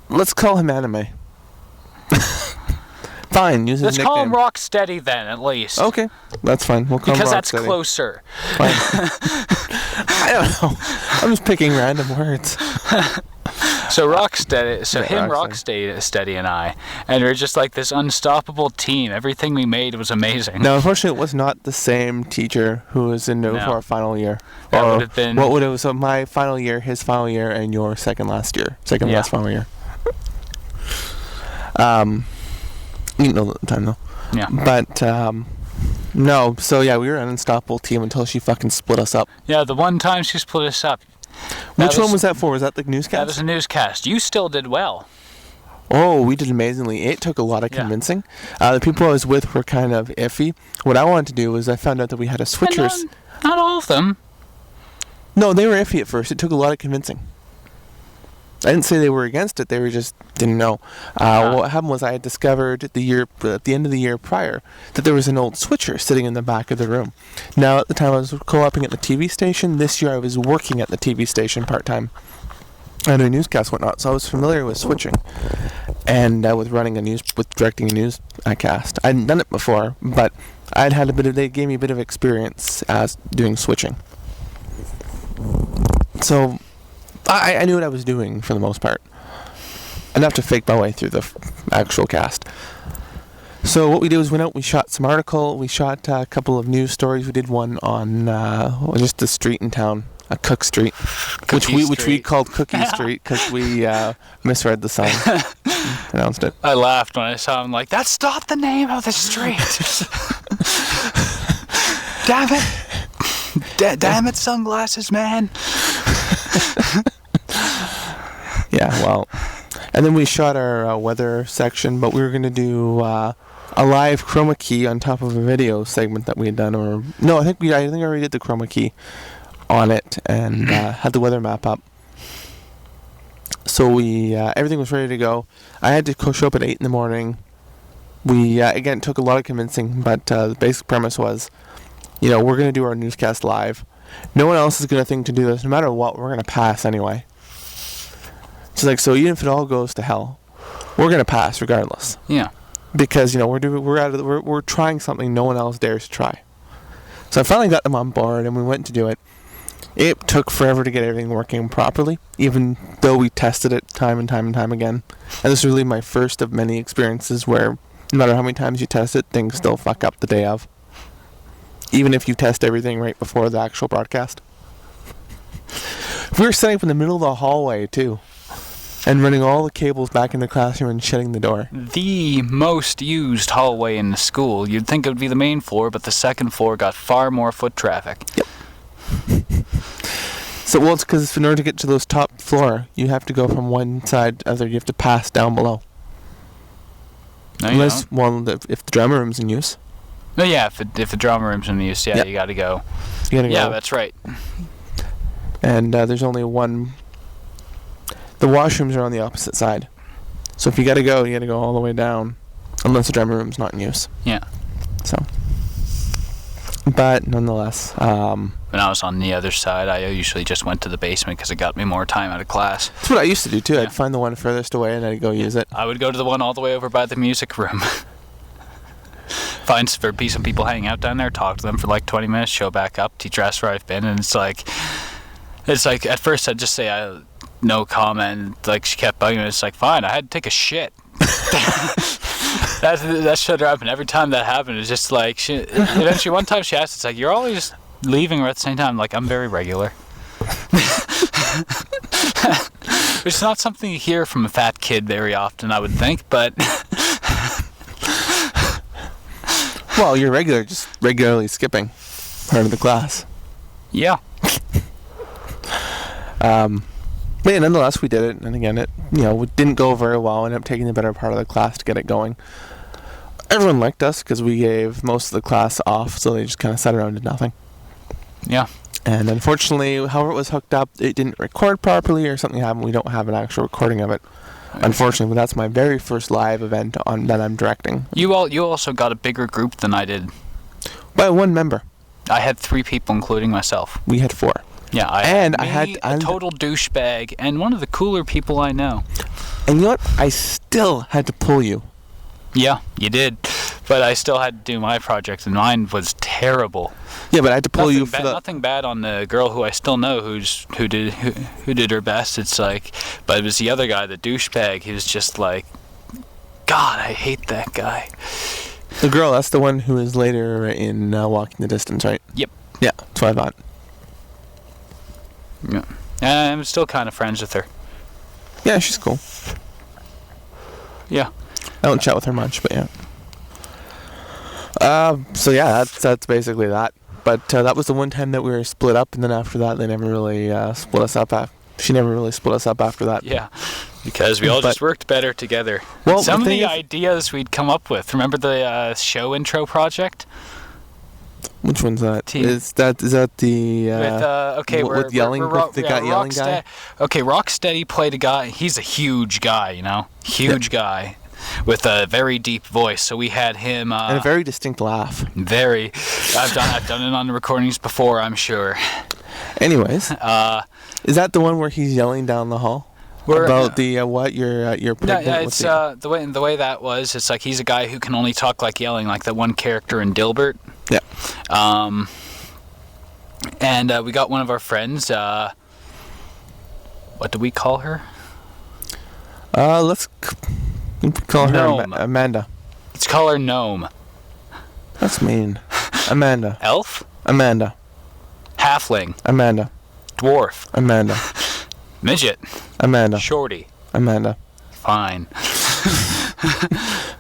Speaker 2: Let's call him Anime. Fine, use his
Speaker 3: Let's
Speaker 2: nickname.
Speaker 3: call him Rocksteady then, at least.
Speaker 2: Okay, that's fine. We'll call him Rocksteady.
Speaker 3: Because that's closer.
Speaker 2: Fine. I don't know. I'm just picking random words.
Speaker 3: So Rocksteady and I, and we're just like this unstoppable team. Everything we made was amazing.
Speaker 2: No, unfortunately, it was not the same teacher who was in for our final year.
Speaker 3: That would have been...
Speaker 2: What would it was? So my final year, his final year, and your second last final year. You didn't know at the time though.
Speaker 3: Yeah.
Speaker 2: But no, so yeah, we were an unstoppable team until she fucking split us up.
Speaker 3: Yeah, the one time she split us up.
Speaker 2: Which one was that for? Was that the newscast?
Speaker 3: That was a newscast. You still did well.
Speaker 2: Oh, we did amazingly. It took a lot of convincing. The people I was with were kind of iffy. What I wanted to do was I found out that we had a switchers.
Speaker 3: Not all of them.
Speaker 2: No, they were iffy at first. It took a lot of convincing. I didn't say they were against it. They were just didn't know. What happened was I had discovered at the end of the year prior that there was an old switcher sitting in the back of the room. Now, at the time I was co-oping at the TV station. This year I was working at the TV station part-time. I had a newscast and whatnot, so I was familiar with switching and with directing a newscast. I hadn't done it before, but they gave me a bit of experience as doing switching. So I knew what I was doing for the most part. Enough to fake my way through the actual cast. So what we did was went out, we shot some article, we shot a couple of news stories. We did one on just the street in town, a Cook Street, which we called Cookie Street because we misread the sign, pronounced it.
Speaker 3: I laughed when I saw him. Like, that's not the name of the street. Damn it! Damn it, Sunglasses Man.
Speaker 2: Yeah, well, and then we shot our weather section, but we were going to do a live chroma key on top of a video segment that we had done, or no, I think I already did the chroma key on it and had the weather map up. So we everything was ready to go. I had to show up at 8 in the morning. We again, it took a lot of convincing, but the basic premise was, we're going to do our newscast live. No one else is going to think to do this. No matter what, we're going to pass anyway. So even if it all goes to hell, we're going to pass regardless.
Speaker 3: Yeah.
Speaker 2: Because we're trying something no one else dares to try. So I finally got them on board, and we went to do it. It took forever to get everything working properly, even though we tested it time and time and time again. And this is really my first of many experiences where no matter how many times you test it, things still fuck up the day of. Even if you test everything right before the actual broadcast. We were setting up in the middle of the hallway, too. And running all the cables back in the classroom and shutting the door.
Speaker 3: The most used hallway in the school. You'd think it would be the main floor, but the second floor got far more foot traffic.
Speaker 2: Yep. So, it's because in order to get to those top floor, you have to go from one side to the other. You have to pass down below.
Speaker 3: No,
Speaker 2: if the drama room's in use.
Speaker 3: No, yeah, if the drama room's in use, you got to go.
Speaker 2: You gotta go.
Speaker 3: Yeah, that's right.
Speaker 2: And there's only one. The washrooms are on the opposite side. So if you gotta go all the way down. Unless the drama room's not in use.
Speaker 3: Yeah.
Speaker 2: So. But nonetheless.
Speaker 3: When I was on the other side, I usually just went to the basement because it got me more time out of class.
Speaker 2: That's what I used to do too.
Speaker 3: Yeah.
Speaker 2: I'd find the one furthest away and I'd go use it.
Speaker 3: I would go to the one all the way over by the music room. Be some people hanging out down there, talk to them for like 20 minutes, show back up, teach rest where I've been, and it's like at first I'd just say no comment. Like, she kept bugging me. It's like, fine, I had to take a shit. that shut her up, and every time that happened, it's just like, eventually one time she asked, it's like, you're always leaving or at the same time. Like, I'm very regular. Which is not something you hear from a fat kid very often, I would think, but...
Speaker 2: Well, you're regular, just regularly skipping part of the class.
Speaker 3: Yeah.
Speaker 2: But yeah, nonetheless, we did it, and again, it didn't go very well. Ended up taking the better part of the class to get it going. Everyone liked us because we gave most of the class off, so they just kind of sat around and did nothing.
Speaker 3: Yeah.
Speaker 2: And unfortunately, however it was hooked up, it didn't record properly, or something happened. We don't have an actual recording of it. Unfortunately, but that's my very first live event that I'm directing. You
Speaker 3: also got a bigger group than I did.
Speaker 2: By one member.
Speaker 3: I had 3 people, including myself.
Speaker 2: We had 4.
Speaker 3: Yeah, I had a total douchebag and one of the cooler people I know.
Speaker 2: And you know what? I still had to pull you.
Speaker 3: Yeah, you did. But I still had to do my project, and mine was terrible.
Speaker 2: Yeah, but I had to pull you for
Speaker 3: nothing bad on the girl who I still know who did her best. It's like, but it was the other guy, the douchebag. He was just like, God, I hate that guy.
Speaker 2: The girl, that's the one who is later in Walking the Distance, right?
Speaker 3: Yep.
Speaker 2: Yeah, that's what I thought.
Speaker 3: Yeah. I'm still kind of friends with her.
Speaker 2: Yeah, she's cool.
Speaker 3: Yeah.
Speaker 2: I don't chat with her much, but yeah. So yeah, that's basically that. But that was the one time that we were split up, and then after that, they never really split us up. She never really split us up after that.
Speaker 3: Yeah, because we all just worked better together.
Speaker 2: Well,
Speaker 3: some of the ideas we'd come up with. Remember the show intro project?
Speaker 2: Which one's that?
Speaker 3: Team.
Speaker 2: Is that the
Speaker 3: with
Speaker 2: yelling with the guy yelling guy?
Speaker 3: Okay, Rocksteady played a guy. He's a huge guy, huge guy with a very deep voice. So we had him
Speaker 2: and a very distinct laugh.
Speaker 3: Very. I've done it on the recordings before, I'm sure.
Speaker 2: Anyways, is that the one where he's yelling down the hall? About the what you're pregnant?
Speaker 3: Yeah, it's the way that was. It's like he's a guy who can only talk like yelling, like that one character in Dilbert.
Speaker 2: Yeah.
Speaker 3: And we got one of our friends. What do we call her?
Speaker 2: Let's call her Amanda.
Speaker 3: Let's call her Gnome.
Speaker 2: That's mean. Amanda.
Speaker 3: Elf.
Speaker 2: Amanda.
Speaker 3: Halfling.
Speaker 2: Amanda.
Speaker 3: Dwarf.
Speaker 2: Amanda.
Speaker 3: Midget.
Speaker 2: Amanda.
Speaker 3: Shorty.
Speaker 2: Amanda.
Speaker 3: Fine.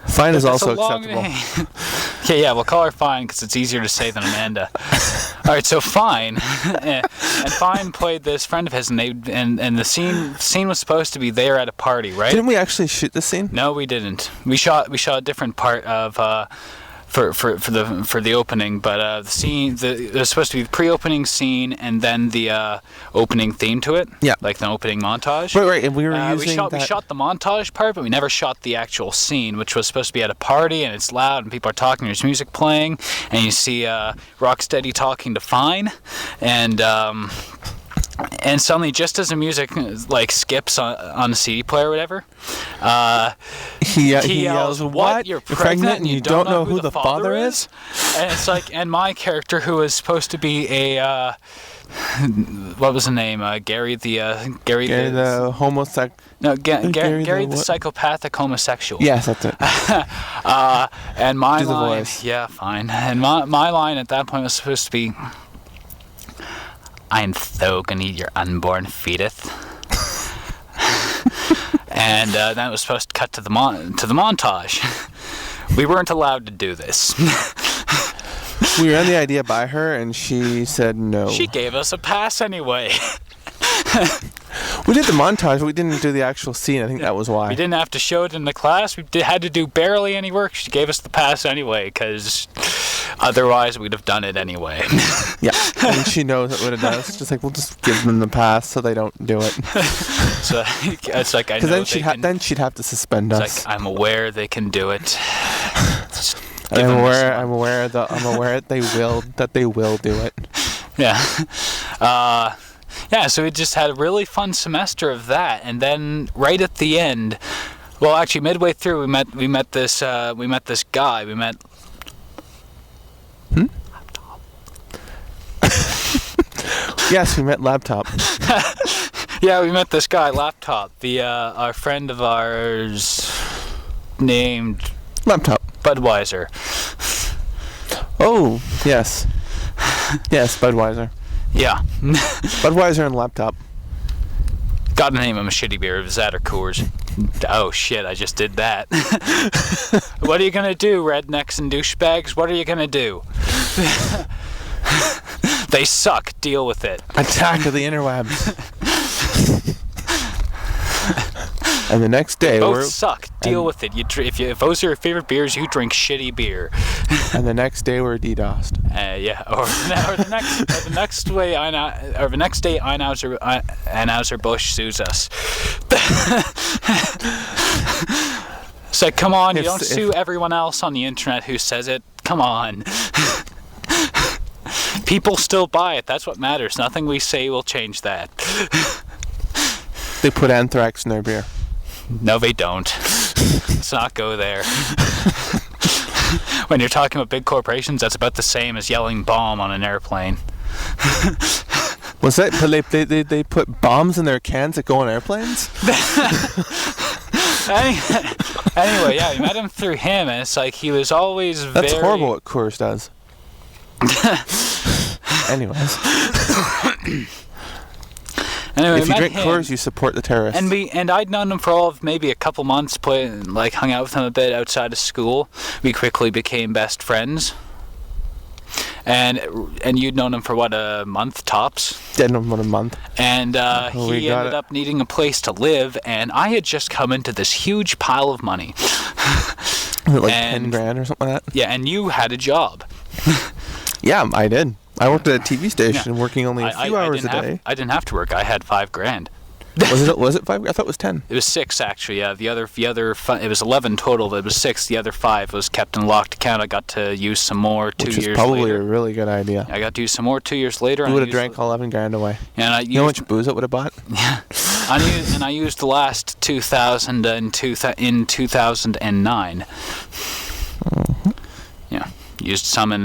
Speaker 2: Fine is also acceptable.
Speaker 3: Okay, yeah, we'll call her Fine because it's easier to say than Amanda. All right, so Fine, and Fine played this friend of his, and the scene was supposed to be there at a party, right?
Speaker 2: Didn't we actually shoot the scene?
Speaker 3: No, we didn't. We shot a different part of for the opening, but the scene there's supposed to be the pre-opening scene and then the opening theme to it.
Speaker 2: Yeah,
Speaker 3: like the opening montage.
Speaker 2: Right. And we were using
Speaker 3: we shot the montage part, but we never shot the actual scene, which was supposed to be at a party and it's loud and people are talking. There's music playing, and you see Rocksteady talking to Fine, and suddenly, just as the music like skips on the CD player or whatever, he yells, "What? You're pregnant and you don't know who the father is?" And it's like, and my character, who was supposed to be a what was the name? Gary the
Speaker 2: homosexual.
Speaker 3: No, Gary the psychopathic homosexual.
Speaker 2: Yes, that's it.
Speaker 3: And my
Speaker 2: Do the
Speaker 3: line,
Speaker 2: voice.
Speaker 3: yeah, fine. And my line at that point was supposed to be, "I'm so gonna eat your unborn fetus." And that was supposed to cut to the montage. We weren't allowed to do this.
Speaker 2: We ran the idea by her, and she said no.
Speaker 3: She gave us a pass anyway.
Speaker 2: We did the montage, but we didn't do the actual scene. I think that was why.
Speaker 3: We didn't have to show it in the class. We had to do barely any work. She gave us the pass anyway, because otherwise we'd have done it anyway.
Speaker 2: Yeah, and she knows what it does. Just like, we'll just give them the pass so they don't do it.
Speaker 3: So it's like, I know
Speaker 2: then she'd have to suspend us.
Speaker 3: It's like, I'm aware they can do it.
Speaker 2: I'm aware that they will do it.
Speaker 3: Yeah. Yeah, so we just had a really fun semester of that, and then right at the end, well, actually midway through, we met this guy. We met.
Speaker 2: Yes, we met Laptop.
Speaker 3: Yeah, we met this guy, Laptop, our friend of ours named
Speaker 2: Laptop.
Speaker 3: Budweiser.
Speaker 2: Oh, yes. Yes, Budweiser.
Speaker 3: Yeah.
Speaker 2: Budweiser and Laptop.
Speaker 3: Gotta name him a shitty beer. It was that or Coors. Oh shit, I just did that. What are you gonna do, rednecks and douchebags? What are you gonna do? They suck. Deal with it.
Speaker 2: Attack of the interwebs. And the next day,
Speaker 3: both suck. Deal with it. If those are your favorite beers, you drink shitty beer.
Speaker 2: And the next day, we're DDoSed.
Speaker 3: Yeah. Or the next day, Anheuser Busch sues us. It's like, come on, you don't sue everyone else on the internet who says it. Come on. People still buy it. That's what matters. Nothing we say will change that.
Speaker 2: They put anthrax in their beer.
Speaker 3: No, they don't. Let's not go there. When you're talking about big corporations, that's about the same as yelling bomb on an airplane.
Speaker 2: Was that? They put bombs in their cans that go on airplanes?
Speaker 3: Anyway, yeah, we met him through him, and it's like he was always
Speaker 2: That's horrible what Coors does. Anyways.
Speaker 3: Anyway,
Speaker 2: if you drink Coors, you support the terrorists.
Speaker 3: And I'd known him for all of maybe a couple months, hung out with him a bit outside of school. We quickly became best friends. And you'd known him for what, a month tops?
Speaker 2: Didn't know him for a month.
Speaker 3: And he ended up needing a place to live, and I had just come into this huge pile of money.
Speaker 2: Was it like 10 grand or something like that?
Speaker 3: Yeah, and you had a job.
Speaker 2: Yeah, I did. I worked at a TV station, working only a few hours a day.
Speaker 3: I didn't have to work. I had $5,000.
Speaker 2: Was it 5? I thought it was 10.
Speaker 3: It was 6 actually. Yeah, the other it was 11 total, but it was 6. The other 5 was kept in locked account. I got to use some more 2 years later.
Speaker 2: Which is probably a really good idea.
Speaker 3: I got to use some more 2 years later.
Speaker 2: You would have drank $11,000 away.
Speaker 3: And
Speaker 2: you know how much booze it would have bought?
Speaker 3: Yeah. I used the last 2,000 in 2009.
Speaker 2: Mm-hmm.
Speaker 3: Yeah, used some in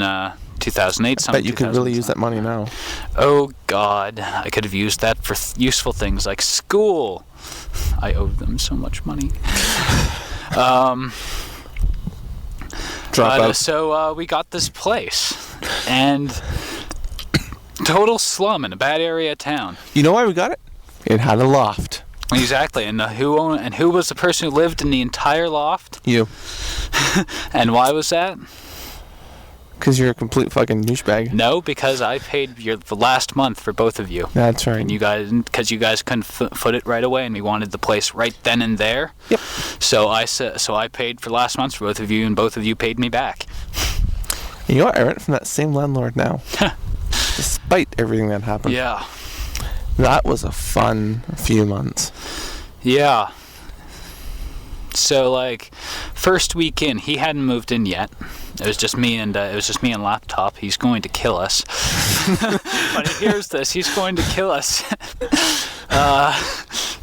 Speaker 3: 2008. Some.
Speaker 2: I bet you could really use that money now.
Speaker 3: Oh God, I could have used that for useful things like school. I owed them so much money.
Speaker 2: Drop out.
Speaker 3: So we got this place, and total slum in a bad area of town.
Speaker 2: You know why we got it? It had a loft.
Speaker 3: Exactly, and who was the person who lived in the entire loft?
Speaker 2: You.
Speaker 3: And why was that?
Speaker 2: Because you're a complete fucking douchebag.
Speaker 3: No, because I paid the last month for both of you.
Speaker 2: That's right.
Speaker 3: And because you guys couldn't foot it right away, and we wanted the place right then and there.
Speaker 2: Yep.
Speaker 3: So I paid for last month for both of you, and both of you paid me back.
Speaker 2: You know what? I rent from that same landlord now. Despite everything that happened.
Speaker 3: Yeah.
Speaker 2: That was a fun few months.
Speaker 3: Yeah. So like, first week in, he hadn't moved in yet. It was just me and laptop. He's going to kill us. When he hears this, he's going to kill us.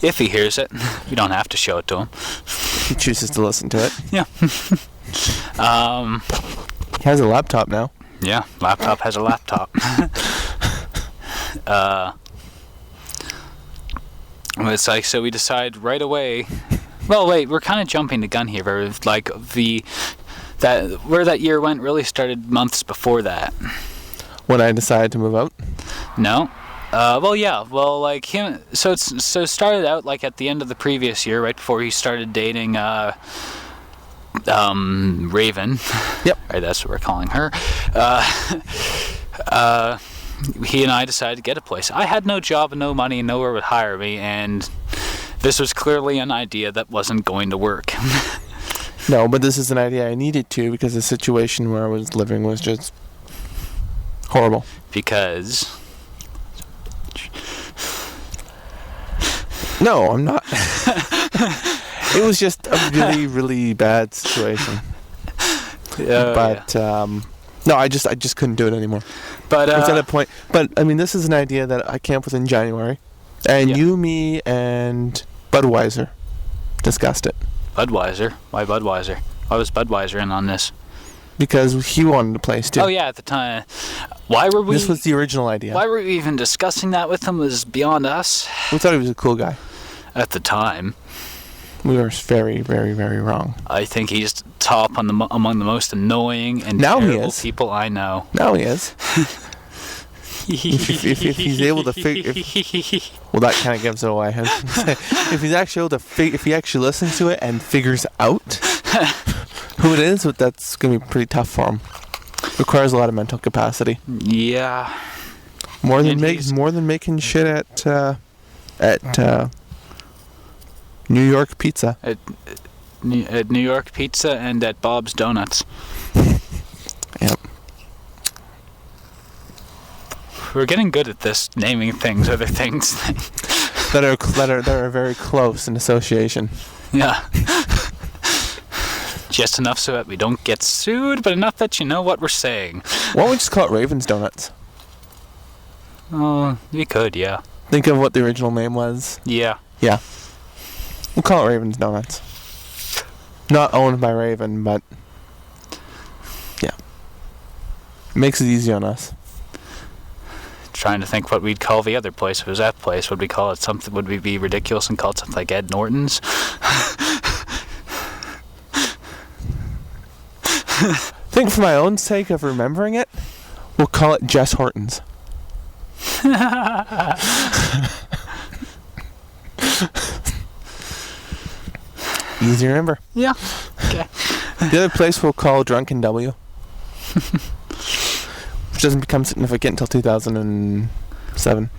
Speaker 3: If he hears it, you don't have to show it to him.
Speaker 2: He chooses to listen to it.
Speaker 3: Yeah.
Speaker 2: He has a laptop now.
Speaker 3: Yeah, laptop has a laptop. It's like, so we decide right away. Well, wait, we're kind of jumping the gun here. Like where that year went really started months before that.
Speaker 2: When I decided to move out.
Speaker 3: No. Well, yeah. Well, like him. So it started out like at the end of the previous year, right before he started dating Raven.
Speaker 2: Yep.
Speaker 3: Right, that's what we're calling her. He and I decided to get a place. I had no job and no money and nowhere would hire me, and this was clearly an idea that wasn't going to work.
Speaker 2: No, but this is an idea I needed to, because the situation where I was living was just horrible.
Speaker 3: Because...
Speaker 2: No, I'm not. It was just a really, really bad situation. But no, I just couldn't do it anymore.
Speaker 3: But
Speaker 2: it's at a point. But I mean, this is an idea that I came up with in January, and you, me, and Budweiser discussed it.
Speaker 3: Budweiser? Why Budweiser? Why was Budweiser in on this?
Speaker 2: Because he wanted a place too.
Speaker 3: Oh yeah, at the time. Why were we?
Speaker 2: This was the original idea.
Speaker 3: Why were we even discussing that with him? Was beyond us.
Speaker 2: We thought he was a cool guy.
Speaker 3: At the time.
Speaker 2: We were very, very, very wrong.
Speaker 3: I think he's top on among the most annoying and terrible people I know.
Speaker 2: Now he is. if he's able to figure, well, that kind of gives it away. If he's actually able to if he actually listens to it and figures out who it is, that's gonna be pretty tough for him. Requires a lot of mental capacity.
Speaker 3: Yeah.
Speaker 2: More than making shit at New York Pizza.
Speaker 3: At New York Pizza and at Bob's Donuts.
Speaker 2: Yep.
Speaker 3: We're getting good at this, naming things, other things
Speaker 2: that are very close in association.
Speaker 3: Yeah. Just enough so that we don't get sued, but enough that you know what we're saying.
Speaker 2: Why don't we just call it Raven's Donuts?
Speaker 3: Oh, we could, yeah.
Speaker 2: Think of what the original name was.
Speaker 3: Yeah.
Speaker 2: Yeah. We'll call it Raven's Donuts. Not owned by Raven, but yeah. Makes it easy on us.
Speaker 3: Trying to think what we'd call the other place. If it was that place, would we call it something? Would we be ridiculous and call it something like Ed Norton's?
Speaker 2: Think for my own sake of remembering it, we'll call it Jess Hortons. Easy to remember.
Speaker 3: Yeah. Okay.
Speaker 2: The other place we'll call Drunken W. Which doesn't become significant until 2007.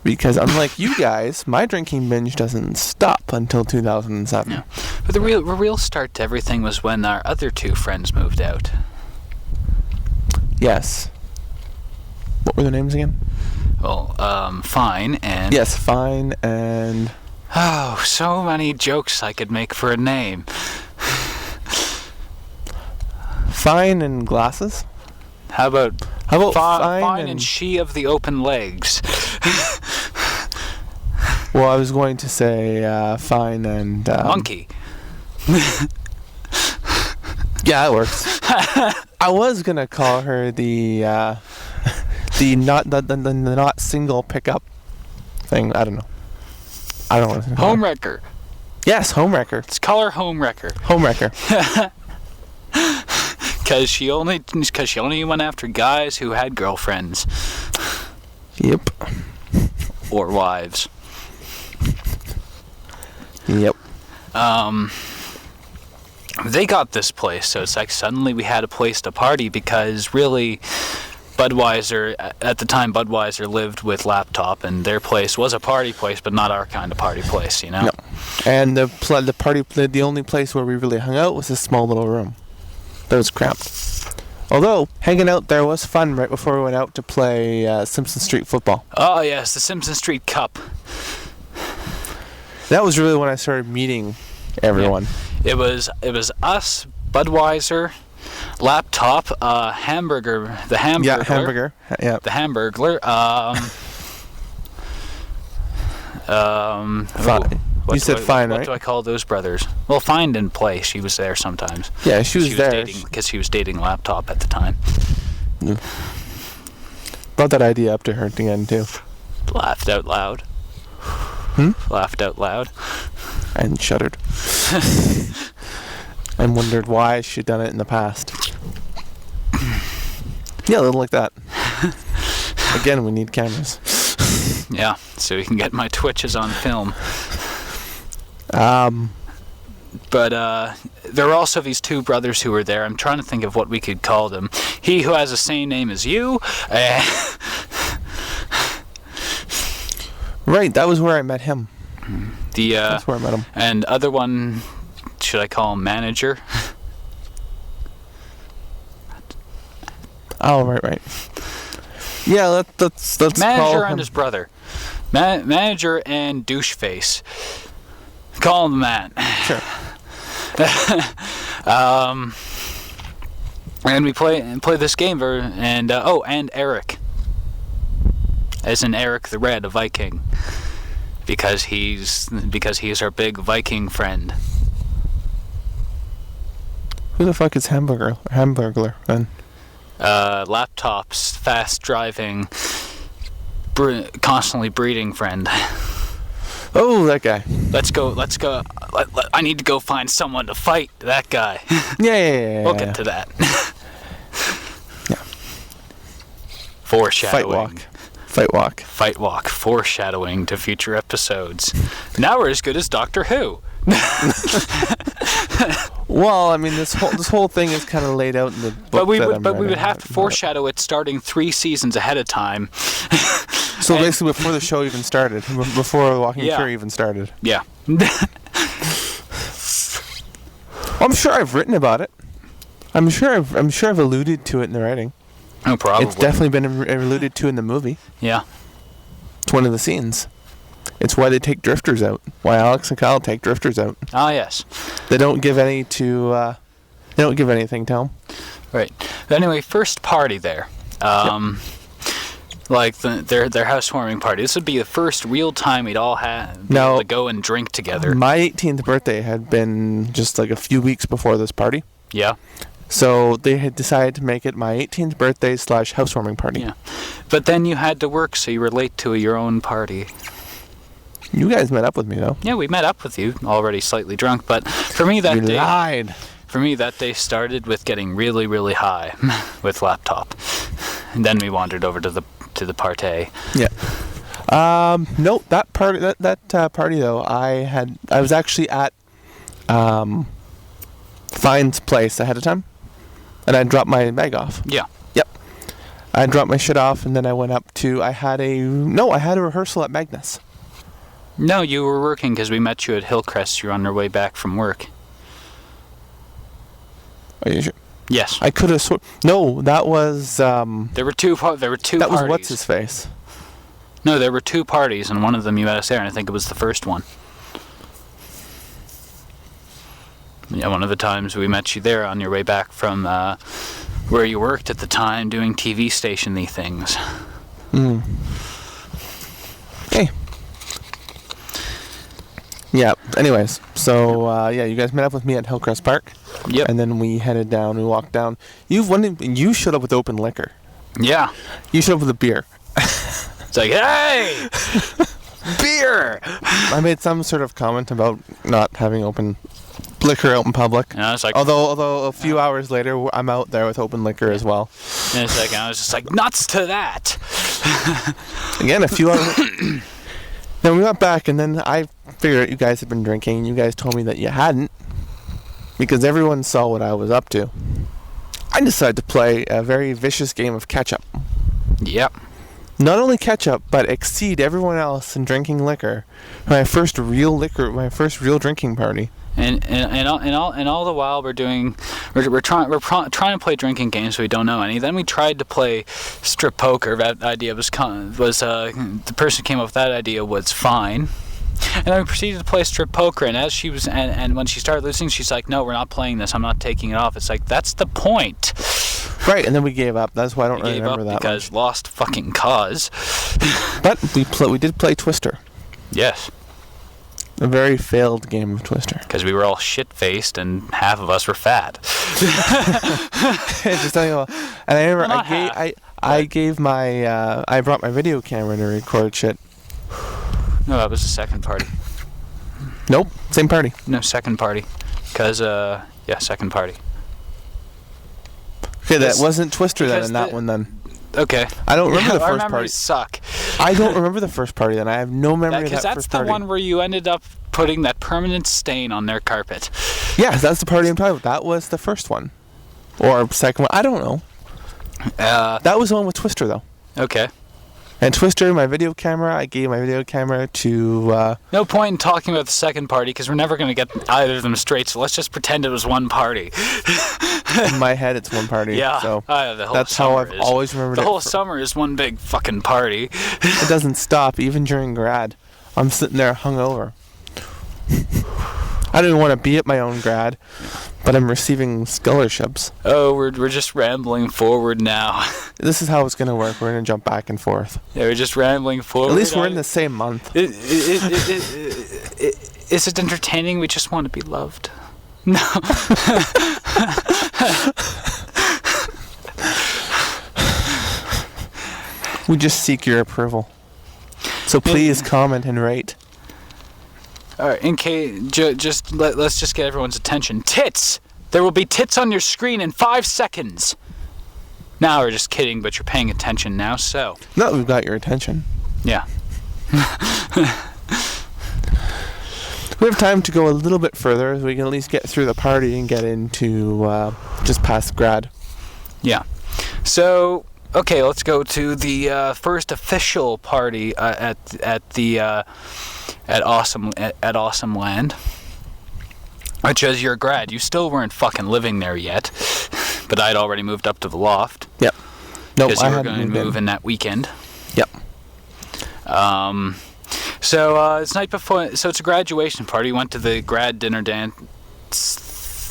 Speaker 2: Because unlike you guys, my drinking binge doesn't stop until 2007.
Speaker 3: Yeah. But the real start to everything was when our other two friends moved out.
Speaker 2: Yes. What were their names again?
Speaker 3: Well, Fine and...
Speaker 2: Yes, Fine and...
Speaker 3: Oh, so many jokes I could make for a name.
Speaker 2: Fine and Glasses?
Speaker 3: How about
Speaker 2: Fine
Speaker 3: and She of the Open Legs?
Speaker 2: Well, I was going to say Fine and...
Speaker 3: Monkey.
Speaker 2: Yeah, that works. I was going to call her the not single pickup thing. I don't know. I don't know.
Speaker 3: Homewrecker.
Speaker 2: Yes, Homewrecker.
Speaker 3: Let's call her Homewrecker.
Speaker 2: Homewrecker.
Speaker 3: Because she only went after guys who had girlfriends.
Speaker 2: Yep.
Speaker 3: Or wives.
Speaker 2: Yep.
Speaker 3: They got this place, so it's like suddenly we had a place to party because really Budweiser, at the time Budweiser lived with Laptop, and their place was a party place, but not our kind of party place, you know?
Speaker 2: No. And the only place where we really hung out was this small little room. That was cramped. Although, hanging out there was fun right before we went out to play Simpson Street football.
Speaker 3: Oh yes, the Simpson Street Cup.
Speaker 2: That was really when I started meeting everyone.
Speaker 3: Yeah. It was us, Budweiser, Laptop, Hamburger, the Hamburglar.
Speaker 2: Yeah, Hamburger. Yeah.
Speaker 3: The Hamburglar.
Speaker 2: You said Fine, right?
Speaker 3: What do I call those brothers? Well, Fine didn't play. She was there sometimes.
Speaker 2: Yeah, she was there.
Speaker 3: Because she was dating Laptop at the time.
Speaker 2: Yeah. Brought that idea up to her again, too.
Speaker 3: Laughed out loud. Laughed out loud.
Speaker 2: And shuddered. And wondered why she'd done it in the past. Yeah, a little like that. Again, we need cameras.
Speaker 3: Yeah, so we can get my twitches on film. But there are also these two brothers who were there. I'm trying to think of what we could call them. He who has the same name as you.
Speaker 2: Right, that was where I met him.
Speaker 3: That's
Speaker 2: where I met him.
Speaker 3: And other one, should I call him Manager?
Speaker 2: Oh, right. Yeah, let's
Speaker 3: Manager
Speaker 2: call him.
Speaker 3: and his brother. Manager and Doucheface. Call him that.
Speaker 2: Sure.
Speaker 3: And we play this game, and Eric. As in Eric the Red, a Viking. Because he's our big Viking friend.
Speaker 2: Who the fuck is Hamburglar then?
Speaker 3: Laptop's fast driving, constantly breeding friend.
Speaker 2: Oh, that guy.
Speaker 3: Let's go. I need to go find someone to fight that guy.
Speaker 2: Yeah.
Speaker 3: We'll get to that.
Speaker 2: Yeah.
Speaker 3: Foreshadowing.
Speaker 2: Fight walk.
Speaker 3: Foreshadowing to future episodes. Now we're as good as Doctor Who.
Speaker 2: Well, I mean, this whole thing is kind of laid out in the book.
Speaker 3: But we would have to foreshadow it starting 3 seasons ahead of time.
Speaker 2: So basically, before the show even started, before The Walking Cure even started.
Speaker 3: Yeah.
Speaker 2: Well, I'm sure I've written about it. I'm sure I've alluded to it in the writing.
Speaker 3: Oh, probably.
Speaker 2: It's definitely been alluded to in the movie.
Speaker 3: Yeah.
Speaker 2: It's one of the scenes. It's why they take drifters out. Why Alex and Kyle take drifters out.
Speaker 3: Ah, yes.
Speaker 2: They don't give any to. They don't give anything to them.
Speaker 3: Right. But anyway, first party there. Like their housewarming party. This would be the first real time we'd all be able to go and drink together.
Speaker 2: My 18th birthday had been just like a few weeks before this party.
Speaker 3: Yeah.
Speaker 2: So they had decided to make it my 18th birthday / housewarming party.
Speaker 3: Yeah. But then you had to work, so you were late to your own party.
Speaker 2: You guys met up with me though.
Speaker 3: Yeah, we met up with you, already slightly drunk. But for me that day,
Speaker 2: lied.
Speaker 3: For me that day started with getting really, really high with Laptop, and then we wandered over to the party.
Speaker 2: Yeah. No, that party party though, I was actually at Fine's place ahead of time, and I dropped my bag off.
Speaker 3: Yeah.
Speaker 2: Yep. I dropped my shit off, and then I went up to. I had a rehearsal at Magnus.
Speaker 3: No, you were working because we met you at Hillcrest. You were on your way back from work.
Speaker 2: Are you sure?
Speaker 3: Yes.
Speaker 2: I could have No, that was
Speaker 3: There were two
Speaker 2: that
Speaker 3: parties.
Speaker 2: was what's his face.
Speaker 3: No, there were two parties, and one of them you met us there, and I think it was the first one. Yeah, one of the times we met you there on your way back from where you worked at the time doing TV station-y things.
Speaker 2: Hey. Yeah, anyways, so you guys met up with me at Hillcrest Park.
Speaker 3: Yep.
Speaker 2: And then we headed down, we walked down. You showed up with open liquor.
Speaker 3: Yeah.
Speaker 2: You showed up with a beer.
Speaker 3: It's like, hey! Beer!
Speaker 2: I made some sort of comment about not having open liquor out in public.
Speaker 3: And I was like,
Speaker 2: although a few hours later, I'm out there with open liquor as well.
Speaker 3: and it's like, I was just like, nuts to that!
Speaker 2: Again, a few hours. Then we went back, and then I figured you guys had been drinking. You guys told me that you hadn't, because everyone saw what I was up to. I decided to play a very vicious game of catch-up.
Speaker 3: Yep.
Speaker 2: Not only catch-up, but exceed everyone else in drinking liquor. My first real drinking party.
Speaker 3: And all the while we're trying to play drinking games we don't know any. Then we tried to play strip poker. That idea was the person who came up with that idea was fine. And then we proceeded to play strip poker. And as she was and when she started losing, she's like, "No, we're not playing this. I'm not taking it off." It's like, that's the point.
Speaker 2: Right, and then we gave up. That's why I don't really remember that
Speaker 3: because
Speaker 2: much.
Speaker 3: lost fucking cause.
Speaker 2: But we did play Twister.
Speaker 3: Yes.
Speaker 2: A very failed game of Twister.
Speaker 3: Because we were all shit-faced and half of us were fat.
Speaker 2: Just telling you all. And I remember I brought my video camera to record shit.
Speaker 3: No, that was the second party.
Speaker 2: Nope, same party.
Speaker 3: No, second party. Because, second party.
Speaker 2: Okay, that wasn't Twister then, and that one then.
Speaker 3: Okay.
Speaker 2: I don't remember the first
Speaker 3: our
Speaker 2: party.
Speaker 3: memories suck.
Speaker 2: I don't remember the first party then. I have no memory of that
Speaker 3: Because that's
Speaker 2: first
Speaker 3: the
Speaker 2: party.
Speaker 3: one where you ended up putting that permanent stain on their carpet.
Speaker 2: Yes, that's the party I'm talking about. That was the first one. Or second one. I don't know. That was the one with Twister, though.
Speaker 3: Okay.
Speaker 2: And Twister, my video camera, I gave my video camera to...
Speaker 3: No point in talking about the second party because we're never going to get either of them straight, so let's just pretend it was one party.
Speaker 2: in my head, it's one party.
Speaker 3: Yeah.
Speaker 2: So
Speaker 3: The whole
Speaker 2: that's how I've
Speaker 3: is,
Speaker 2: always remembered it.
Speaker 3: The whole summer is one big fucking party.
Speaker 2: It doesn't stop, even during grad. I'm sitting there hungover. I didn't want to be at my own grad, but I'm receiving scholarships.
Speaker 3: Oh, we're just rambling forward now.
Speaker 2: This is how it's going to work. We're going to jump back and forth.
Speaker 3: Yeah, we're just rambling forward.
Speaker 2: At least we're in the same month.
Speaker 3: Is it entertaining? We just want to be loved. No.
Speaker 2: We just seek your approval. So please comment and rate.
Speaker 3: All right, in case, let's just get everyone's attention. Tits! There will be tits on your screen in 5 seconds. Now we're just kidding, but you're paying attention now, so.
Speaker 2: Now that we've got your attention.
Speaker 3: Yeah.
Speaker 2: We have time to go a little bit further, so we can at least get through the party and get into just past grad.
Speaker 3: Yeah. So, okay, let's go to the first official party at Awesome Land, which is your grad. You still weren't fucking living there yet, but I'd already moved up to the loft.
Speaker 2: Yep. Nope,
Speaker 3: because you were going to move in that weekend.
Speaker 2: Yep.
Speaker 3: So it's night before. So it's a graduation party. You went to the grad dinner dance.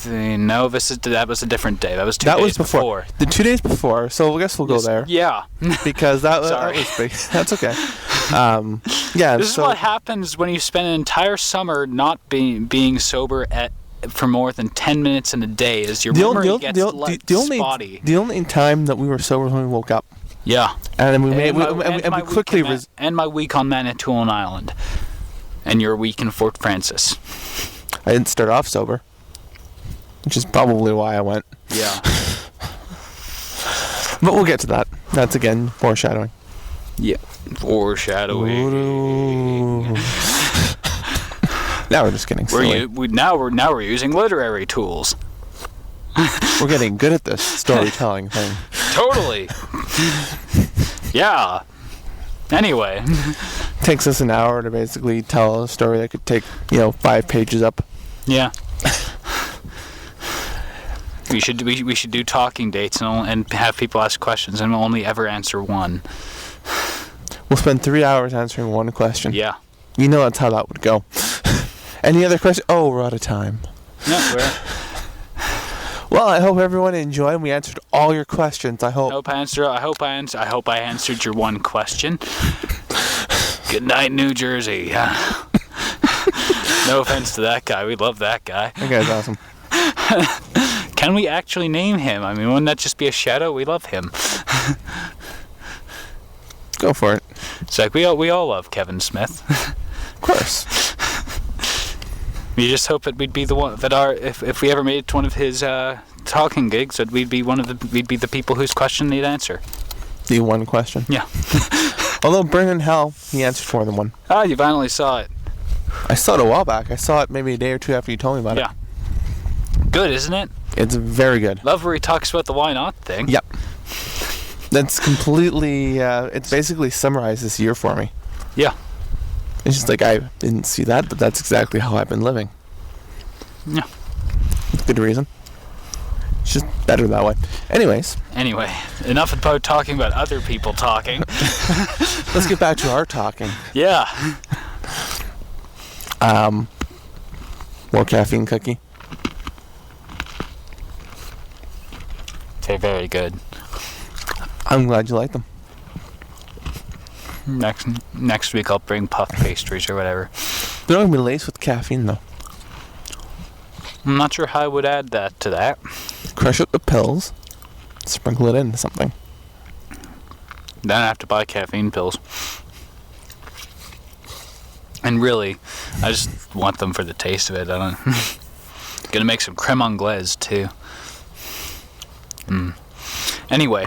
Speaker 3: No, that was a different day. That was two days before.
Speaker 2: The 2 days before. So I guess we'll go there.
Speaker 3: Yeah.
Speaker 2: Because that was big. That's okay. Yeah.
Speaker 3: This is what happens when you spend an entire summer not being sober for more than 10 minutes in a day. Is your memory gets spotty.
Speaker 2: The only time that we were sober was when we woke up.
Speaker 3: Yeah.
Speaker 2: And then we quickly
Speaker 3: and my week on Manitoulin Island, and your week in Fort Francis.
Speaker 2: I didn't start off sober, which is probably why I went.
Speaker 3: Yeah.
Speaker 2: But we'll get to that. That's again foreshadowing.
Speaker 3: Yeah. Foreshadowing.
Speaker 2: Ooh. Now we're just getting silly.
Speaker 3: Now we're using literary tools.
Speaker 2: We're getting good at this storytelling thing.
Speaker 3: Totally. Yeah. Anyway.
Speaker 2: Takes us an hour to basically tell a story that could take 5 pages up.
Speaker 3: Yeah. We should do talking dates and have people ask questions, and we'll only ever answer one.
Speaker 2: We'll spend 3 hours answering one question.
Speaker 3: Yeah.
Speaker 2: You know that's how that would go. Any other question? Oh, we're out of time.
Speaker 3: No, we're.
Speaker 2: Well, I hope everyone enjoyed. We answered all your questions. I hope.
Speaker 3: I hope I answered your one question. Good night, New Jersey. No offense to that guy. We love that guy.
Speaker 2: That guy's awesome.
Speaker 3: Can we actually name him? I mean, wouldn't that just be a shadow? We love him.
Speaker 2: Go for it.
Speaker 3: It's like we all love Kevin Smith.
Speaker 2: Of course.
Speaker 3: We just hope that we'd be the one that if we ever made it to one of his talking gigs, that we'd be the people whose question they'd answer.
Speaker 2: The one question.
Speaker 3: Yeah.
Speaker 2: Although Burn in Hell, he answered more than one.
Speaker 3: Ah, you finally saw it.
Speaker 2: I saw it a while back. I saw it maybe a day or two after you told me about it.
Speaker 3: Yeah. Good, isn't it?
Speaker 2: It's very good.
Speaker 3: Love where he talks about the why not thing.
Speaker 2: Yep. That's completely, it basically summarized this year for me.
Speaker 3: Yeah.
Speaker 2: It's just like, I didn't see that, but that's exactly how I've been living.
Speaker 3: Yeah.
Speaker 2: It's good reason. It's just better that way. Anyways.
Speaker 3: Anyway, enough about talking about other people talking.
Speaker 2: Let's get back to our talking.
Speaker 3: Yeah.
Speaker 2: More caffeine cookie.
Speaker 3: They're very good.
Speaker 2: I'm glad you like them.
Speaker 3: Next week I'll bring puff pastries or whatever.
Speaker 2: They're not going to be laced with caffeine though.
Speaker 3: I'm not sure how I would add that to that.
Speaker 2: Crush up the pills, sprinkle it into something.
Speaker 3: Then I have to buy caffeine pills. And really, I just want them for the taste of it. I don't. Gonna make some creme anglaise too. Anyway,